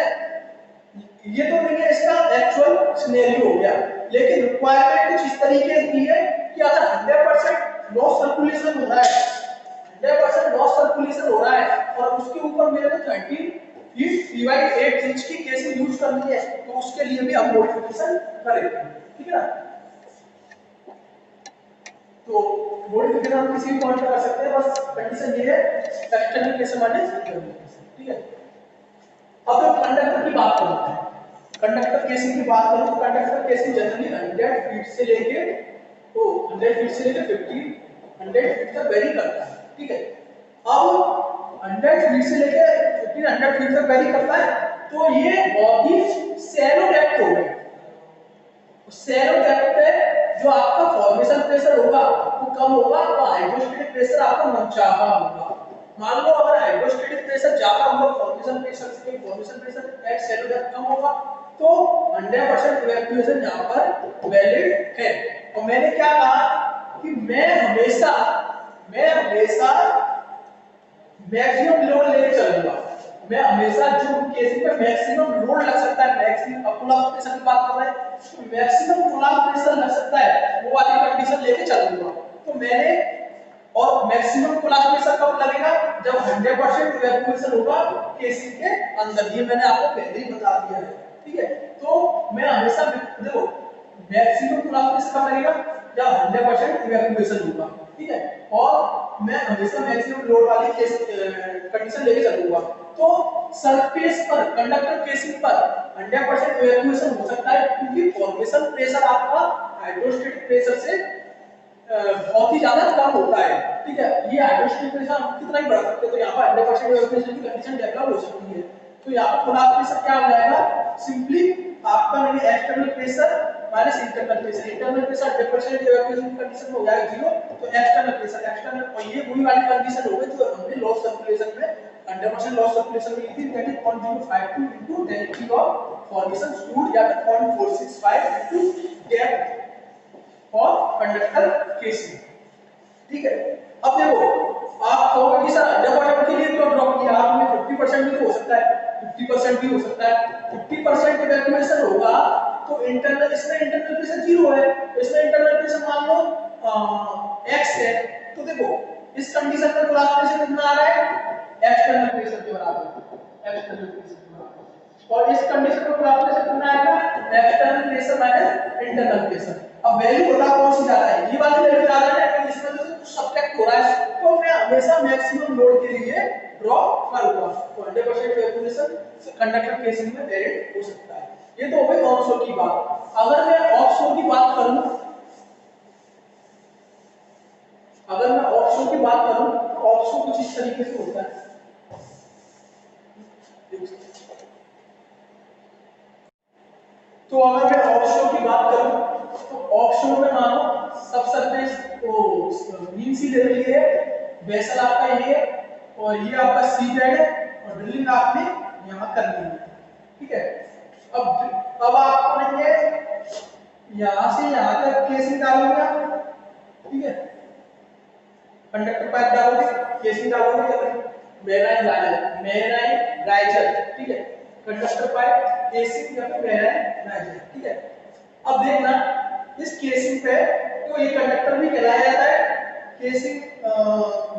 ये तो नहीं है इसका एक्चुअल सिनेरियो हो गया, लेकिन रिक्वायरमेंट कुछ इस तरीके की है कि अगर 100% लॉस सर्कुलेशन हो रहा है, 100% लॉस सर्कुलेशन हो रहा है और उसके ऊपर मेरे को 30 फीट 3/8 इंच की केसिंग यूज करनी है तो उसके लिए भी हम मॉडिफिकेशन करेंगे। ठीक है ना, तो मॉडिफिकेशन हम किसी भी पॉइंट पर कर सकते हैं, बस कंडीशन ये है external case minus internal case. ठीक है, अब हम कंडक्टर की बात करते हैं। कंडक्टर केसिंग की बात करूं तो कंडक्टर केसिंग जनरली 100 फीट से लेके 50 फीट तक वेरी करता है। ठीक है, अब 100 फीट से लेके 1500 फीट तक वेरी करता है, तो ये बहुत ही शैलो डेप्थ हो गई। शैलो डेप्थ पे जो आपका फॉर्मेशन प्रेशर होगा वो कम होगा और हाइड्रोस्टैटिक प्रेशर आपका मनचाहा होगा। मान लो अगर हाइड्रोस्टैटिक प्रेशर ज्यादा होगा फॉर्मेशन प्रेशर से, formation pressure at shallow depth कम होगा, तो 100% इवैक्यूएशन यहां पर वैलिड है। और मैंने क्या कहा कि मैं हमेशा मैक्सिमम लोड लेके चलूंगा। मैं हमेशा जो केसिंग पे मैक्सिमम लोड लग सकता है, मैक्सिमम कोलैप्स प्रेशर की बात कर रहे हैं तो मैक्सिमम कोलैप्स प्रेशर लग सकता है वो वाली कंडीशन लेके चलूंगा। तो मैंने और मैक्सिमम कोलैप्स प्रेशर कब लगेगा, जब 100% इवैक्यूएशन होगा केसिंग के अंदर। ये मैंने आपको पहले ही बता दिया है। ठीक है, तो मैं हमेशा देखो मैक्सिमम कोलैप्स प्रेशर कब लगेगा, जब 100% इवैक्यूएशन होगा। ठीक है, और मैं हमेशा मैक्सिमम लोड वाली केस कंडीशन लेके चलूंगा। तो सरफेस पर कंडक्टर केसिंग पर 100% इवैक्यूएशन हो सकता है क्योंकि फॉर्मेशन प्रेशर आपका हाइड्रोस्टैटिक प्रेशर से बहुत ही ज्यादा कम होता है। ठीक है, ये हाइड्रोस्टैटिक प्रेशर हम कितना ही बढ़ा सकते हैं तो यहाँ पर 100% इवैक्यूएशन की कंडीशन डेवलप हो सकती है। तो यहाँ पर कोलैप्स प्रेशर क्या हो जाएगा, सिंपली आपका नहीं external pressure minus internal pressure, internal pressure 100% evacuation condition में हो जाएगा 0, तो एक्सटर्नल प्रेशर एक्सटर्नल, और ये वही वाली कंडीशन हो गई जो हमने लॉस सर्कुलेशन में 100% लॉस सर्कुलेशन में लिखी, that is 0.052 into density of formation fluid या फिर 0.465 into डेप्थ और कंडक्टर केसिंग। ठीक है, अब देखो आप कहोगे कि सर 100% के लिए क्यों ड्रॉप किया आपने, 50% भी तो हो सकता है, 50% भी हो सकता है। 50% इवैक्यूएशन होगा तो इंटरनल, इसमें इंटरनल प्रेशर 0 है, इसमें इंटरनल प्रेशर मान लो x है, तो देखो इस कंडीशन में कोलैप्स प्रेशर कितना आ रहा है, एक्सटर्नल प्रेशर के बराबर, एक्सटर्नल प्रेशर के बराबर। और इस कंडीशन को कैलकुलेट करना आएगा external pressure minus internal pressure. अब वैल्यू बता कौन सी ज्यादा है, ये वाली वैल्यू ज्यादा है लेकिन इसमें तो कुछ सब्ट्रैक्ट हो रहा है, तो मैं हमेशा मैक्सिमम लोड के लिए ड्रॉ करूंगा। तो 100% कैलकुलेशन कंडक्टर केसिंग में वेरिएट हो सकता है। ये तो हो गई ऑनशोर की बात। अगर मैं ऑफशोर की बात करूं, अगर मैं ऑफशोर की बात करूं तो ऑफशोर कुछ इस तरीके से होता है। तो अगर मैं ऑफशोर की बात करूं तो ऑफशोर में मानो सब सरफेस तो मीन सी लेवल ये है, वेसल आपका ये है और ये आपका सी बेड है और ड्रिलिंग आपने यहां करनी है, ठीक है। अब आपको नहीं है यहां से यहां तक केसिंग डालूंगा, ठीक है, कंडक्टर पाइप डालोगे, केसिंग डालोगे, मेराइन राइजर, ठीक है, कंडक्टर पाइप केसिंग या फिर मेराइन राइजर, ठीक है। अब देखना इस केसिंग पे तो ये कंडक्टर भी कहलाया जाता है, केसिंग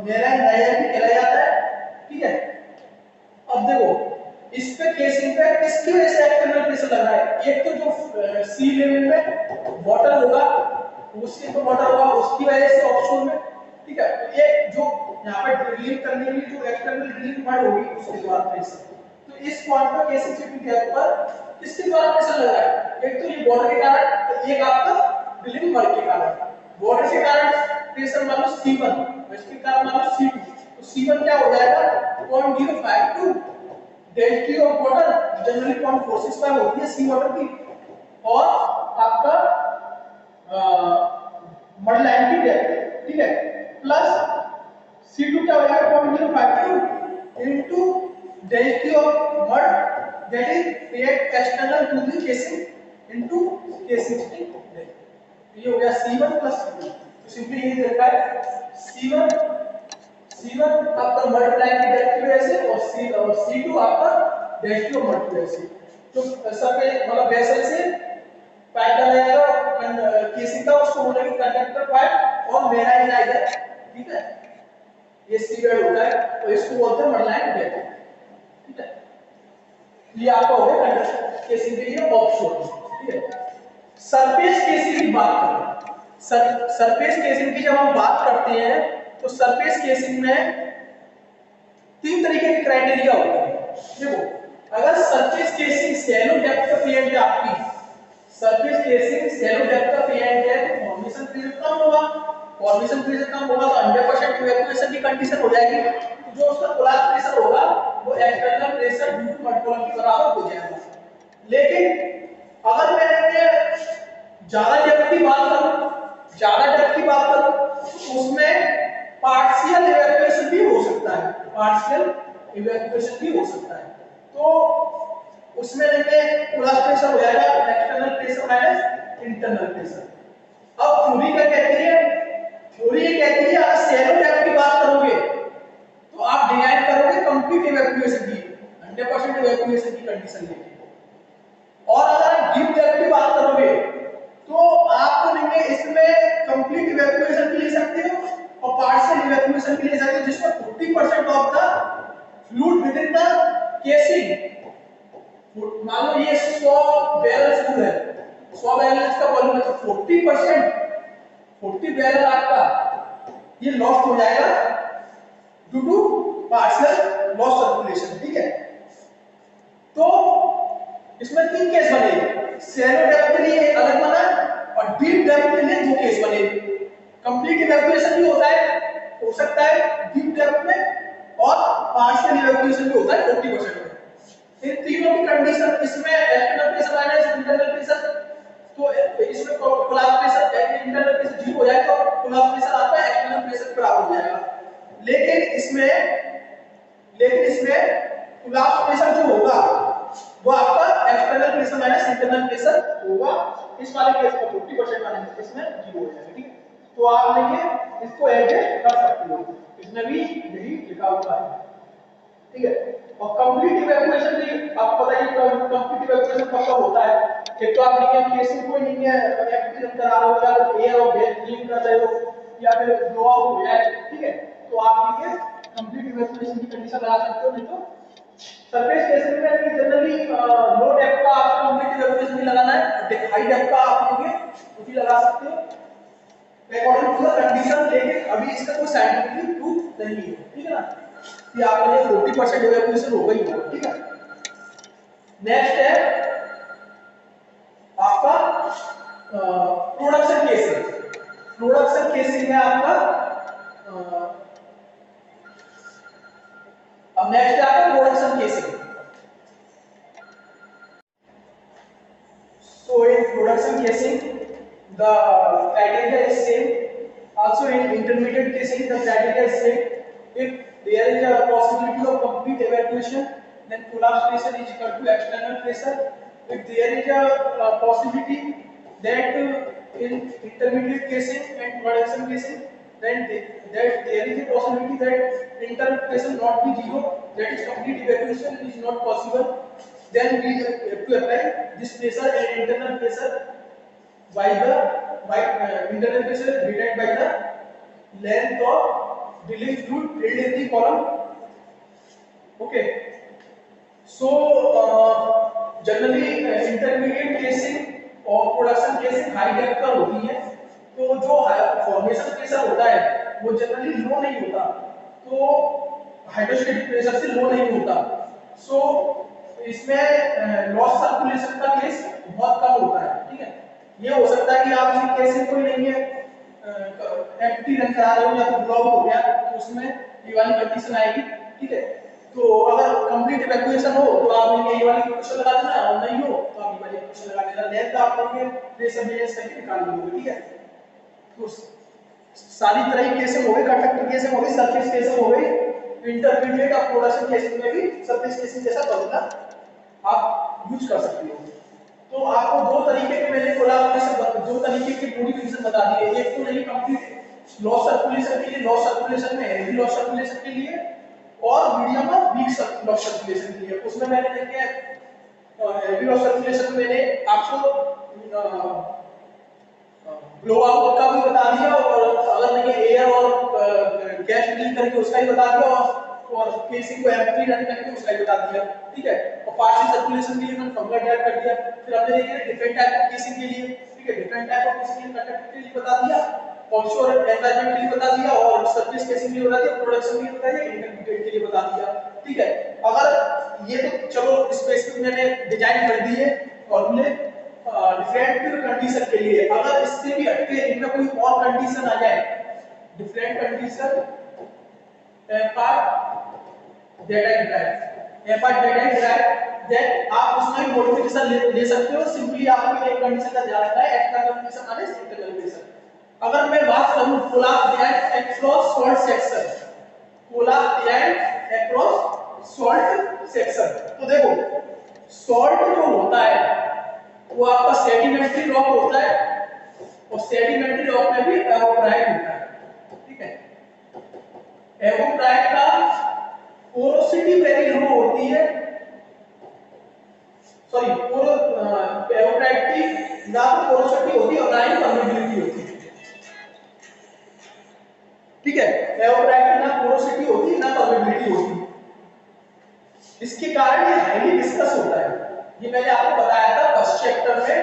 मेराइन राइजर भी कहलाया जाता है, ठीक है। अब देखो इस पे केसिंग पे किसकी वजह से एक्सटर्नल प्रेशर लग रहा है, एक तो जो सी लेवल पे वाटर होगा, उसके तो वाटर होगा उसकी वजह से ऑफशोर में, ठीक है। तो ये जो यहाँ पे ड्रिलिंग करने के लिए जो एक्सटर्नल ड्रिलिंग मड होगी उसके द्वारा प्रेशर, तो इस पॉइंट पर केसिंग चिपिंग गैप पर किसके द्वारा प्रेशर लग रहा है, एक तो ये वाटर के कारण, एक आपका ड्रिलिंग मड के कारण। वाटर के कारण प्रेशर मान लो C1, इसके कारण मान लो C2, तो C1 क्या हो जाएगा 0.052 डेंसिटी ऑफ वाटर जनरली 0.465 होती है सी वाटर की, और आपका मड लाइन की डेप्थ, ठीक है, प्लस C2 क्या हो जाएगा 0.052 into density of mud that is create external to the casing into casing string depth. ये हो गया C1 प्लस C2, तो सिंपली ये देखा है C1 आपका मल्टीप्लाई की डेप्थ की वजह से और C2 आपका डेंसिटी ऑफ मड की वजह से, तो सबके मतलब वेसल से पाइप डाला जाएगा केसिंग का, उसको बोलेंगे कंडक्टर पाइप और मेराइन राइजर, ठीक है, ये सी बेड होता है और इसको बोलते हैं मडलाइन बेड, ठीक है। ये आपका हो गया कंडक्टर केसिंग के लिए ऑफशोर, ठीक है। सरफेस केसिंग की बात करें, सरफेस केसिंग की जब हम बात करते हैं तो सरफेस केसिंग में तीन तरीके के क्राइटेरिया होते हैं। देखो अगर सरफेस केसिंग शैलो डेप्थ का पेएंट है आपकी, सरफेस केसिंग शैलो डेप्थ का पेएंट है तो फॉर्मेशन प्रेशर कम होगा, फॉर्मेशन प्रेशर कम होगा तो 100% इवैक्यूएशन की कंडीशन हो जाएगी, तो जो उसका कोलैप्स प्रेशर होगा वो external pressure due to mud column के बराबर हो जाएगा। लेकिन अगर मैं ज्यादा डेप्थ की बात करूं, ज्यादा डेप्थ की बात करूं तो उसमें पार्शियल इवैक्यूएशन भी हो सकता है, पार्शियल इवैक्यूएशन भी हो सकता है, तो उसमें देखिए कोलैप्स प्रेशर हो जाएगा external pressure minus internal pressure. अब थ्योरी क्या कहती है, थ्योरी ये कहती है अगर शैलो डेप्थ की बात करोगे तो आप डिराइव करोगे कंप्लीट इवैक्यूएशन की 100% इवैक्यूएशन की कंडीशन लेके, और अगर आप डीप डेप्थ की बात करोगे तो आपको लेंगे इसमें कंप्लीट इवैक्यूएशन भी ले सकते हो और पार्शियल इवैक्यूएशन भी ले सकते हो, जिसमें 40% of the fluid with in the casing, मान लो ये 100 बैरल फ्लूइड है, 100 बैरल का वॉल्यूम है, तो 40 बैरल आपका ये लॉस्ट हो जाएगा due to partial loss circulation, ठीक है। तो इसमें तीन केस बने, शैलो डेप्थ के लिए एक अलग बना और डीप डेप्थ के लिए दो केस बने। कंप्लीट इवैक्यूएशन भी होता है, हो सकता है डीप डेप्थ में, और पार्शियल इवैक्यूएशन भी होता है 40% में। इन तीनों की कंडीशन इसमें external pressure minus internal pressure, तो इसमें कोलैप्स प्रेशर इंटरनल प्रेशर 0 हो जाएगा और कोलैप्स प्रेशर आपका एक्सटर्नल प्रेशर के बराबर हो जाएगा। लेकिन इसमें कोलैप्स प्रेशर जो होगा वो आपका external pressure minus internal pressure होगा, इस वाले केस में 40% वाले में इसमें 0 हो जाएगा, ठीक है। तो आप लेके इसको एडजस्ट कर सकते हो, इसमें भी यही लिखा हुआ है, ठीक है। और कंप्लीट इवैक्यूएशन भी आपको पता है कंप्लीट इवैक्यूएशन कब होता है, एक तो आप नहीं केसिंग को नहीं है एक्टिव करा रहे हो या तो एयर और गैस क्लीन कर रहे हो या फिर ब्लो आउट हो जाए, ठीक है, तो आप ये कंप्लीट इवैक्यूएशन की कंडीशन लगा सकते हो, नहीं तो सरफेस केसिंग में जनरली लो डेप्थ का आपको कंप्लीट इवैल्यूएशन नहीं लगाना है, हाई डेप्थ का आप लोगे उसी लगा सकते हो अकॉर्डिंग टू द कंडीशन, लेकिन अभी इसका कोई साइंटिफिक प्रूफ नहीं है, ठीक है ना, कि आपका ये 40% इवैल्यूएशन होगा ही होगा, ठीक है। नेक्स्ट है आपका प्रोडक्शन केसिंग। प्रोडक्शन केसिंग है आपका अब नेक्स्ट है आपका production casing. So in production casing, the criteria is same. Also in intermediate casing, the criteria is same. If there is a possibility of complete evacuation, then collapse pressure is equal to external pressure. If there is a possibility that in intermediate casing and production casing, then that there is a possibility that internal pressure not be zero, that is complete evacuation is not possible. Then we have to apply this pressure and internal pressure by internal pressure divided by the length of drilling fluid filled in the column. Okay. So generally intermediate casing और production casing high depth पर होती है, तो जो formation pressure होता है वो generally लो नहीं होता, तो हाइड्रोस्टैटिक प्रेशर से लो नहीं होता। सो इसमें लॉस सर्कुलेशन का केस बहुत कम होता है, ठीक है। ये हो सकता है कि आप ये केस कोई नहीं है एम्प्टी रन करा रहे हो या तो ब्लॉक हो गया, तो उसमें ये वाली कंडीशन आएगी, ठीक है। तो अगर कंप्लीट इवैक्यूएशन हो तो आप ये वाली क्वेश्चन लगा देना, और नहीं हो तो आप ये वाली क्वेश्चन लगा देना, लेंथ आप लोगे प्रेशर बैलेंस करके निकाल लोगे, ठीक है। तो सारी तरह की केसें हो गई, कंडक्टर केसें हो गई, सरफेस केसें हो गई, इंटरमीडिएट और प्रोडक्शन केसेस में भी सरफेस केसिंग जैसा फॉर्मूला आप यूज कर सकते हो। तो आपको दो तरीके के मैंने कोलैबोरेशन, दो तरीके की पूरी डिवीजन बता दी है। एक तो नहीं कंप्लीट लॉस सर्कुलेशन के लिए, लॉस सर्कुलेशन में हेवी लॉस सर्कुलेशन के लिए, और मीडियम और वीक लॉस सर्कुलेशन के लिए। उसमें मैंने देखे हेवी लॉस सर्कुलेशन में मैंने आपको ब्लो आउट का भी बता दिया, और अगर नहीं एयर और गैस लीक करके उसका ही बता दिया, और केसिंग को एम्प्टी रन करके उसका ही बता दिया, ठीक है। और पार्शियल सर्कुलेशन के लिए मैंने फॉर्मूला ड्राइव कर दिया। फिर हमने देखिए डिफरेंट टाइप ऑफ केसिंग के लिए, ठीक है, different type of casing conductor के लिए बता दिया, ऑफशोर एनवायरनमेंट के लिए बता दिया, और सरफेस केसिंग के लिए बता दिया, प्रोडक्शन के लिए बता दिया, इंटरमीडिएट के लिए बता दिया, ठीक है। अगर ये तो चलो स्पेसिफिक मैंने डिजाइन कर दी है फॉर्मूले डिफरेंट कंडीशन के लिए। अगर इससे भी हटके इनमें कोई और कंडीशन आ जाए, different condition part data drive, part data drive, then आप उसमें मॉडिफिकेशन ले सकते हो। सिंपली आपको एक कंडीशन का ध्यान रखना है, एक्सटर्नल कंडीशन माने इंटरनल कंडीशन। अगर मैं बात करूं collapse behind across salt section, collapse behind across salt section, तो देखो सॉल्ट जो होता है वो आपका सेडिमेंट्री रॉक होता है, और सेडिमेंट्री रॉक में भी एवोप्राइट होता है, ठीक है। एवोप्राइट का पोरोसिटी वेरी लो होती है, सॉरी एवोप्राइट की ना तो पोरोसिटी होती है और ना ही परमेबिलिटी होती है, ठीक है। एवोप्राइट की ना पोरोसिटी होती है ना परमेबिलिटी होती है, इसके कारण ये हाईली विस्कस होता है। ये मैंने आपको बताया था फर्स्ट चैप्टर में,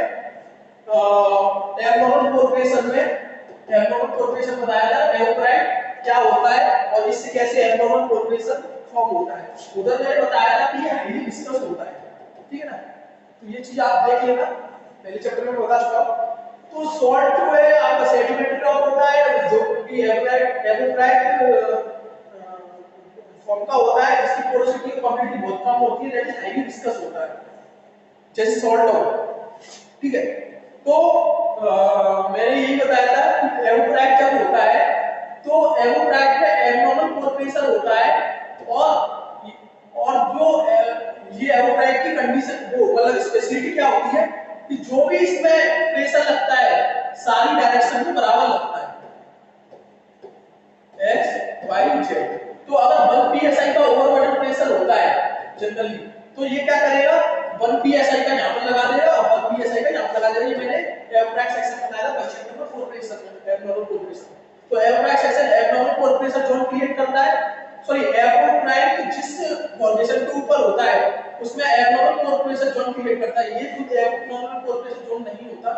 एब्नॉर्मल पोर प्रेशर में एब्नॉर्मल पोर प्रेशर बताया था, एवोप्राइट क्या होता है और इससे कैसे एब्नॉर्मल पोर प्रेशर फॉर्म होता है। उधर मैंने बताया था कि ये हाईली विस्कस होता है, ठीक है ना। तो ये चीज आप देख लेना, पहले चैप्टर में बता चुका हूं। तो सॉल्ट जो है आपका सेडिमेंट्री रॉक होता है, जो कि एवोप्राइट फॉर्म का होता है, जिसकी पोरोसिटी और कंपैटिबिलिटी बहुत कम होती है, दैट इज हाईली विस्कस होता है, जैसे सॉल्ट हो, ठीक है। तो मैंने यही बताया था कि एवोप्राइट जब होता है तो एवोप्राइट में एब्नॉर्मल पोर प्रेशर होता है, और जो ये एवोप्राइट की कंडीशन वो मतलब स्पेशलिटी क्या होती है कि जो भी इसमें प्रेशर लगता है सारी डायरेक्शन में बराबर लगता है, x y z। तो अगर 1 psi का ओवरबर्डन प्रेशर होता है जनरली, तो ये क्या करेगा 1 psi का यहां पर लगा देगा और 1 psi का यहां पर लगा देगा। ये मैंने एवोप्राइट सेक्शन बताया था क्वेश्चन नंबर 4 प्रेशर में, एब्नॉर्मल पोर प्रेशर। तो evaporite section abnormal pore pressure zone create करता है, सॉरी एवोप्राइट जिस फॉर्मेशन के ऊपर ऊपर होता है उसमें abnormal pore pressure zone create करता है, ये खुद एब्नॉर्मल पोर प्रेशर जोन नहीं होता,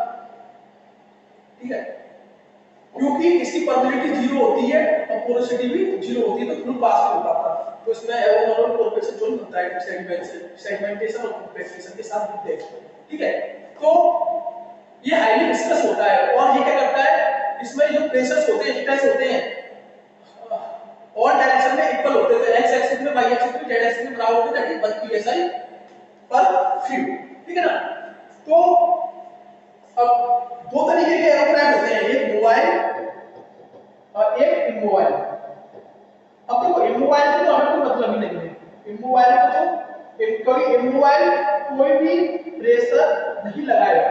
ठीक है, क्योंकि इसकी परमिटिविटी जीरो होती है और पोरोसिटी भी जीरो होती है, तो फ्लूइड पास नहीं हो पाता, तो इसमें एब्नॉर्मल पोर प्रेशर जोन बनता है सेगमेंटेशन और कंपैक्टेशन के साथ बनते हैं, ठीक है। तो ये हाईली विस्कस होता है और ये क्या करता है, इसमें जो प्रेशर्स होते हैं स्ट्रेस होते हैं और डायरेक्शन में इक्वल होते हैं, तो एक्स एक्सिस में वाई एक्सिस में जेड एक्सिस में बराबर होते हैं, दैट इज 1 psi पर फ्लूइड, ठीक है ना। तो अब दो तरीके के एयरक्राफ्ट होते हैं, एक मोबाइल और एक इमोबाइल। अब देखो इमोबाइल से तो हमें कोई मतलब ही नहीं है, इमोबाइल को तो इमोबाइल कोई भी प्रेशर नहीं लगाएगा,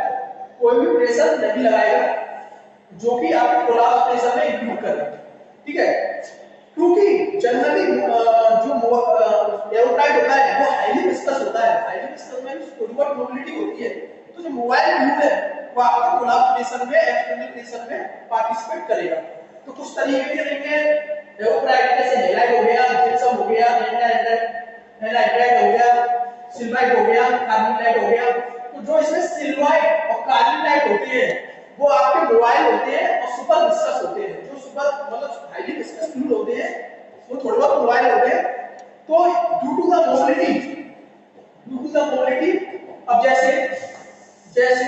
कोई भी प्रेशर नहीं लगाएगा जो कि आपके कोलाप्स प्रेशर में इंक्लूड करे, ठीक है, क्योंकि जनरली जो एयरक्राफ्ट होता है वो हाईली विस्कस होता है, हाईली विस्कस में थोड़ी बहुत मोबिलिटी होती है, तो जो मोबाइल फ्लूइड है वो आपके कोलाप्स प्रेशर में एक्सटर्नल प्रेशर में पार्टिसिपेट करेगा। तो कुछ तरीके के देंगे एयरक्राफ्ट जैसे हेलाइट हो गया, जिप्सम हो गया, एनाइड्राइट हो गया, सिल्वाइट हो गया, कार्बोनाइट हो गया। तो जो इसमें सिल्वाइट और कार्बोनाइट होते हैं वो आपके मोबाइल होते हैं और सुपर विस्कस होते हैं, जो सुपर मतलब हाईली विस्कस फ्लूइड होते हैं वो थोड़े बहुत मोबाइल होते हैं। तो ड्यू टू द मोबिलिटी अब जैसे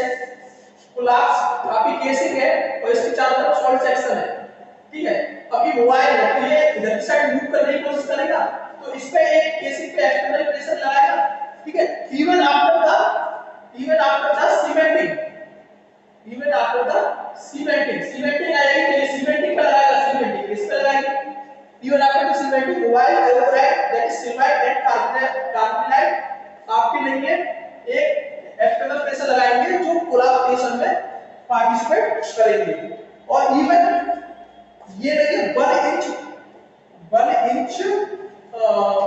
कोलैप्स आपकी केसिंग है और इसके चारों तरफ सॉलिड सेक्शन है, ठीक है, अब ये मोबाइल है तो ये इधर की साइड मूव करने की कोशिश करेगा, तो इस पे एक केसिंग पे एक्सटर्नल प्रेशर लगाएगा, ठीक है, इवन आफ्टर द सीमेंटिंग आएगी, तो ये सीमेंटिंग पे लगाएगा, सीमेंटिंग इस पे लगाएगी, even after the cementing mobile aircraft that is sylvite and carbonite आपके लिए एक एक्सटर्नल प्रेशर लगाएंगे जो कोलैप्स में पार्टिसिपेट करेंगे। और इवन ये देखिए 1 इंच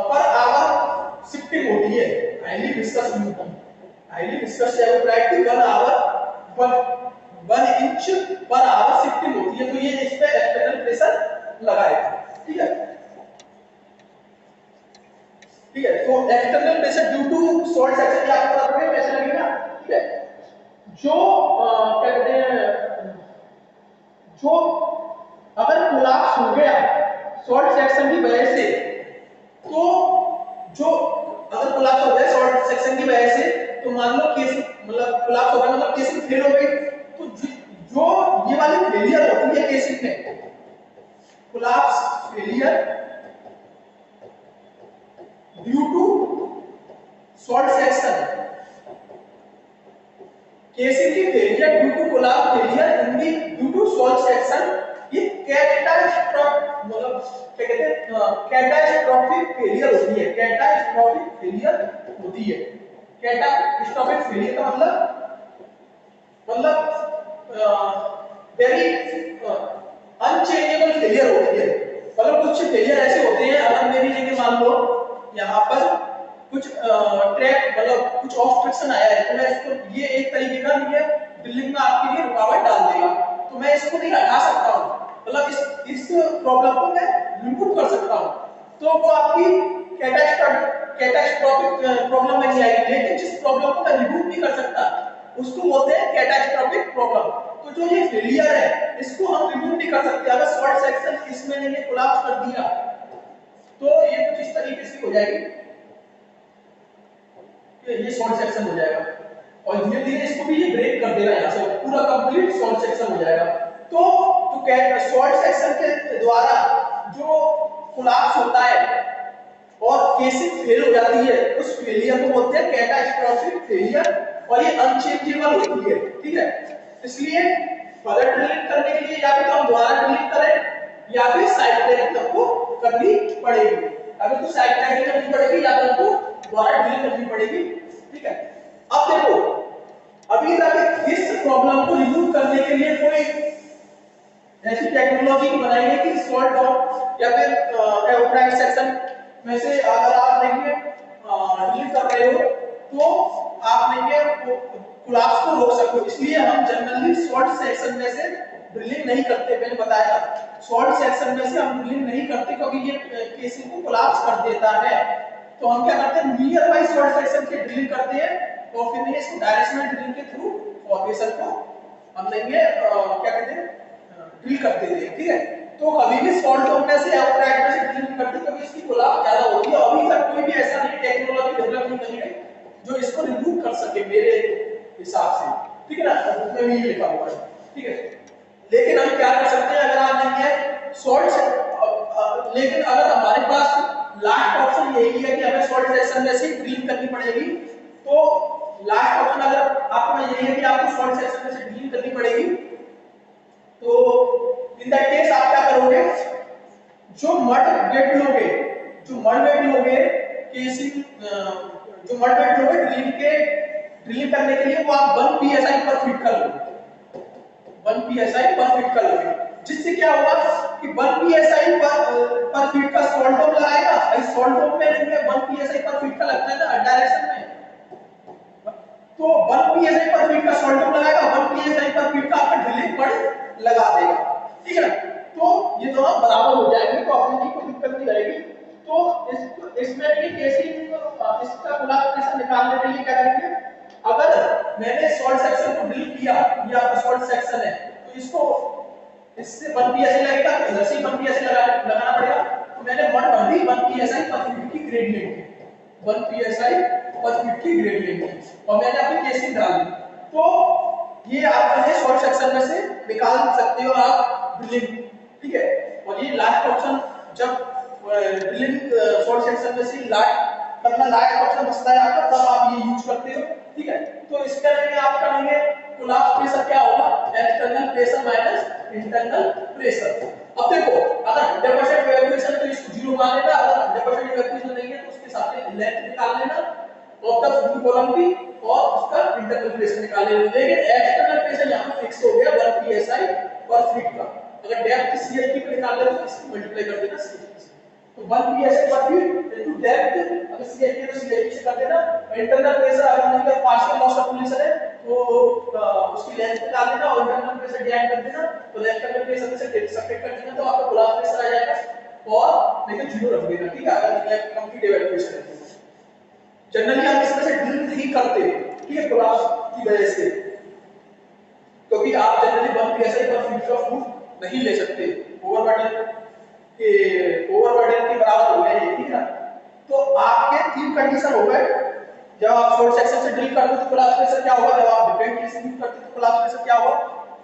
पर आवर शिफ्टिंग होती है हाईली विस्कस फ्लूइड की, हाईली विस्कस एयरक्राफ्ट की 1 इंच पर आवर शिफ्टिंग होती है, तो ये इस पे एक्सटर्नल प्रेशर लगाएगा, ठीक है, ठीक है। तो external pressure due to salt section क्या आपको पता है कैसे लगेगा, ठीक है, जो क्या कहते हैं, जो अगर कोलैप्स हो गया सॉल्ट सेक्शन की वजह से, तो जो अगर कोलैप्स हो गया सॉल्ट सेक्शन की वजह से, तो मान लो केस मतलब कोलैप्स हो गया मतलब केसिंग फेल हो गई, तो जो ये वाली फेलियर होती है केसिंग में, collapse failure due to salt section, casing की failure due to collapse failure in the due to salt section, ये कैटास्ट्रोफिक मतलब क्या कहते हैं कैटास्ट्रोफिक फेलियर होती है, कैटास्ट्रोफिक फेलियर होती है। कैटास्ट्रोफिक फेलियर का मतलब वेरी अनचेंजेबल फेलियर होती है, मतलब कुछ फेलियर ऐसे होते हैं, अगर मेरी जगह मान लो यहाँ पर कुछ ट्रैक मतलब कुछ ऑब्स्ट्रक्शन आया है, तो मैं इसको ये एक तरीके का ये ड्रिलिंग में आपके लिए रुकावट डाल देगा, तो मैं इसको नहीं हटा सकता हूँ, मतलब इस प्रॉब्लम को मैं रिमूव कर सकता हूँ, तो वो आपकी कैटास्ट्रोफिक प्रॉब्लम में नहीं आएगी। लेकिन जिस प्रॉब्लम को मैं रिमूव नहीं कर सकता उसको बोलते हैं कैटास्ट्रोफिक प्रॉब्लम। तो जो ये फेलियर है इसको हम रिमूव नहीं कर सकते, अगर सॉल्ट सेक्शन इसमें ने कोलैप्स कर दिया तो ये कुछ इस तरीके से हो जाएगी, ये सॉल्ट सेक्शन हो जाएगा और धीरे धीरे इसको भी ये ब्रेक कर देगा, यहाँ से पूरा कंप्लीट सॉल्ट सेक्शन हो जाएगा। तो सॉल्ट सेक्शन के द्वारा जो कोलैप्स होता है और केसिंग फेल हो जाती है उस फेलियर को बोलते हैं कैटास्ट्रोफिक फेलियर, और ये अनचेंजेबल होती है, ठीक है। इसलिए फर्दर ड्रिलिंग करने के लिए या तो हम दोबारा ड्रिलिंग करें या फिर साइड ड्रिलिंग हमको करनी पड़ेगी, अगर तो साइड ड्रिलिंग करनी पड़ेगी या तो हमको दोबारा ड्रिलिंग करनी पड़ेगी, ठीक है। अब देखो अभी तक इस प्रॉब्लम को रिमूव करने के लिए कोई ऐसी टेक्नोलॉजी बनाई है कि सॉल्ट और या फिर एयरक्राफ्ट सेक्शन में से अगर आप देखिए ड्रिलिंग कर रहे हो तो आप देखिए कोलैप्स को रोक सको, इसलिए हम जनरली सॉल्ट सेक्शन में से ड्रिलिंग नहीं करते। मैंने बताया सॉल्ट सेक्शन में से हम ड्रिलिंग नहीं करते क्योंकि ये केसिंग को कोलैप्स कर देता है, तो हम क्या करते हैं, नियर बाई सॉल्ट सेक्शन की ड्रिलिंग करते हैं और फिर इसको डायरेक्शनल ड्रिलिंग के थ्रू फॉर्मेशन को हम लेंगे क्या कहते हैं ड्रिल करते हैं। ठीक है, तो कभी भी सॉल्ट होम में से आउटराइट में से ड्रिलिंग करते कभी इसकी कोलाप्स ज्यादा होती है। अभी तक कोई भी ऐसा नहीं टेक्नोलॉजी डेवलप नहीं करी गई जो इसको रिमूव कर सके मेरे हिसाब से। ठीक है ना, उसमें भी लिखा हुआ है। ठीक है, लेकिन हम क्या कर सकते हैं, अगर आप लेंगे सॉल्ट, लेकिन अगर हमारे पास लास्ट ऑप्शन यही है कि हमें सॉल्ट सेक्शन में से ड्रिलिंग करनी पड़ेगी, तो लास्ट ऑप्शन अगर आपका यही है कि आपको सॉल्ट सेक्शन में से ड्रिलिंग करनी पड़ेगी, तो इन दैट केस आप क्या करोगे, जो मड वेट लोगे, केसिंग जो मड वेट लोगे ड्रिलिंग करने के लिए, वो आप 1 psi पर फिट कर लोगे, 1 psi पर फिट कर लोगे, जिससे क्या होगा कि 1 psi पर फीट का सॉल्ट डोम लगाएगा। भाई सॉल्ट डोम में 1 psi पर फीट का लगता है ना डायरेक्शन में, तो 1 psi पर फीट का सॉल्ट डोम लगाएगा, 1 psi पर फीट का आपका ड्रिलिंग पड़ लगा देगा। ठीक है ना, तो ये दोनों बराबर हो जाएंगे, तो अपने की कोई दिक्कत नहीं रहेगी। तो इसमें भी केसिंग इसका कोलाप्रेशन निकालने के लिए क्या करेंगे, अगर मैंने सॉल्ट सेक्शन को ड्रिल किया, ये आपका सॉल्ट सेक्शन है, तो इसको इससे 1 psi लगेगा, इधर से 1 psi लगाना पड़ेगा, तो मैंने 1 psi पर फीट की ग्रेड लेंगे, 1 psi पर फीट की ग्रेड लेंगे और मैंने अपनी केसिंग डाल दी। तो ये आप सॉल्ट सेक्शन में से निकाल सकते हो आप ड्रिलिंग। ठीक है, और ये लास्ट ऑप्शन जब ड्रिलिंग सॉल्ट सेक्शन में से लास्ट ऑप्शन बचता है आपका, तब आप ये यूज करते हो। ठीक है, तो इसके लिए आप करेंगे कोलाप्स प्रेशर क्या होगा, external pressure minus internal pressure. अब देखो, अगर 100% इवैक्यूएशन तो इसको 0 मान लेना, अगर 100% इवैक्यूएशन नहीं है तो उसके साथ में लेंथ निकाल लेना और तब फ्लू कॉलम की और उसका इंटरनल प्रेशर निकाल लेना। लेकिन एक्सटर्नल प्रेशर यहां पे फिक्स हो गया 1 psi पर फीट का। अगर डेप्थ CHP पे निकाल ले तो इसको मल्टीप्लाई कर देना CHP से, तो 1 psi पर फीट इनटू डेप्थ, अगर CHP तो CHP से कर देना। इंटरनल प्रेशर अगर नहीं है पार्शियल लॉस सर्कुलेशन है तो उसकी लेंथ निकाल देना और इंटरनल प्रेशर डिवाइड कर देना, तो एक्सटर्नल प्रेशर से सब्ट्रैक्ट कर देना, तो आपका कोलाप्स प्रेशर आ जाएगा और लेकिन 0 रख देना। ठीक है, अगर कंप्लीट इवैक्यूएशन है। जनरली हम इस तरह से ड्रिल नहीं करते, ठीक है, कोलाप्स की वजह से, क्योंकि आप जनरली 1 psi पर फीट का फूड नहीं ले सकते, ओवरबर्डन के बराबर हो गया ये। ठीक है ना, तो आपके 3 कंडीशन हो गए, जब आप शॉर्ट सेक्शन से ड्रिल करते हो तो कोलाप्स प्रेशर क्या होगा, जब आप डिफेक्ट केसिंग यूज करते हो तो कोलाप्स प्रेशर क्या होगा,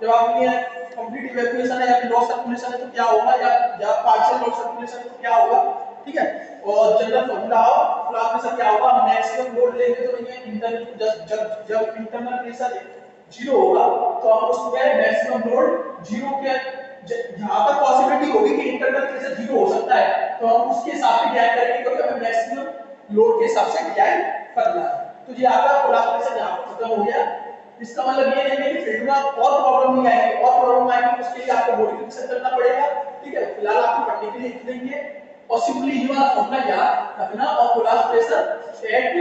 जब आपके कंप्लीट इवैक्यूएशन है या फिर लॉस सर्कुलेशन है तो क्या होगा, या पार्शियल लॉस सर्कुलेशन है तो क्या होगा। ठीक है, और जनरल फॉर्मूला हो कोलाप्स प्रेशर क्या होगा, मैक्सिमम लोड लेंगे तो ये इंटरनल जब इंटरनल प्रेशर 0 होगा तो हम उसको क्या है मैक्सिमम लोड 0 के जहां तक पॉसिबिलिटी होगी कि इंटरनल प्रेशर 0 हो सकता है तो हम उसके हिसाब से डिजाइन करेंगे, क्योंकि हमें मैक्सिमम लोड के हिसाब से डिजाइन करना है। तो ये आपका कोलाप्स प्रेशर यहां पर खत्म हो गया। इसका मतलब ये नहीं है कि फील्ड में और प्रॉब्लम नहीं आएगी, और प्रॉब्लम आएगी उसके लिए आपको मॉडिफिकेशन करना पड़ेगा। ठीक है, फिलहाल आपको पढ़ने के लिए इतना ही है और सिंपली यू आर अपना याद रखना, और कोलाप्स प्रेशर एट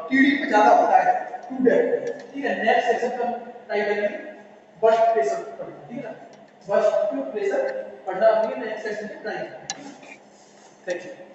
टीडी पे ज्यादा होता है टू डेप्थ। ठीक है, नेक्स्ट सेशन का ट्राई करेंगे बर्स्ट प्रेशर पढ़ना। ठीक है ना, बर्स्ट प्रेशर पढ़ना अपनी नेक्स्ट सेशन में ट्राई करेंगे। Thank you.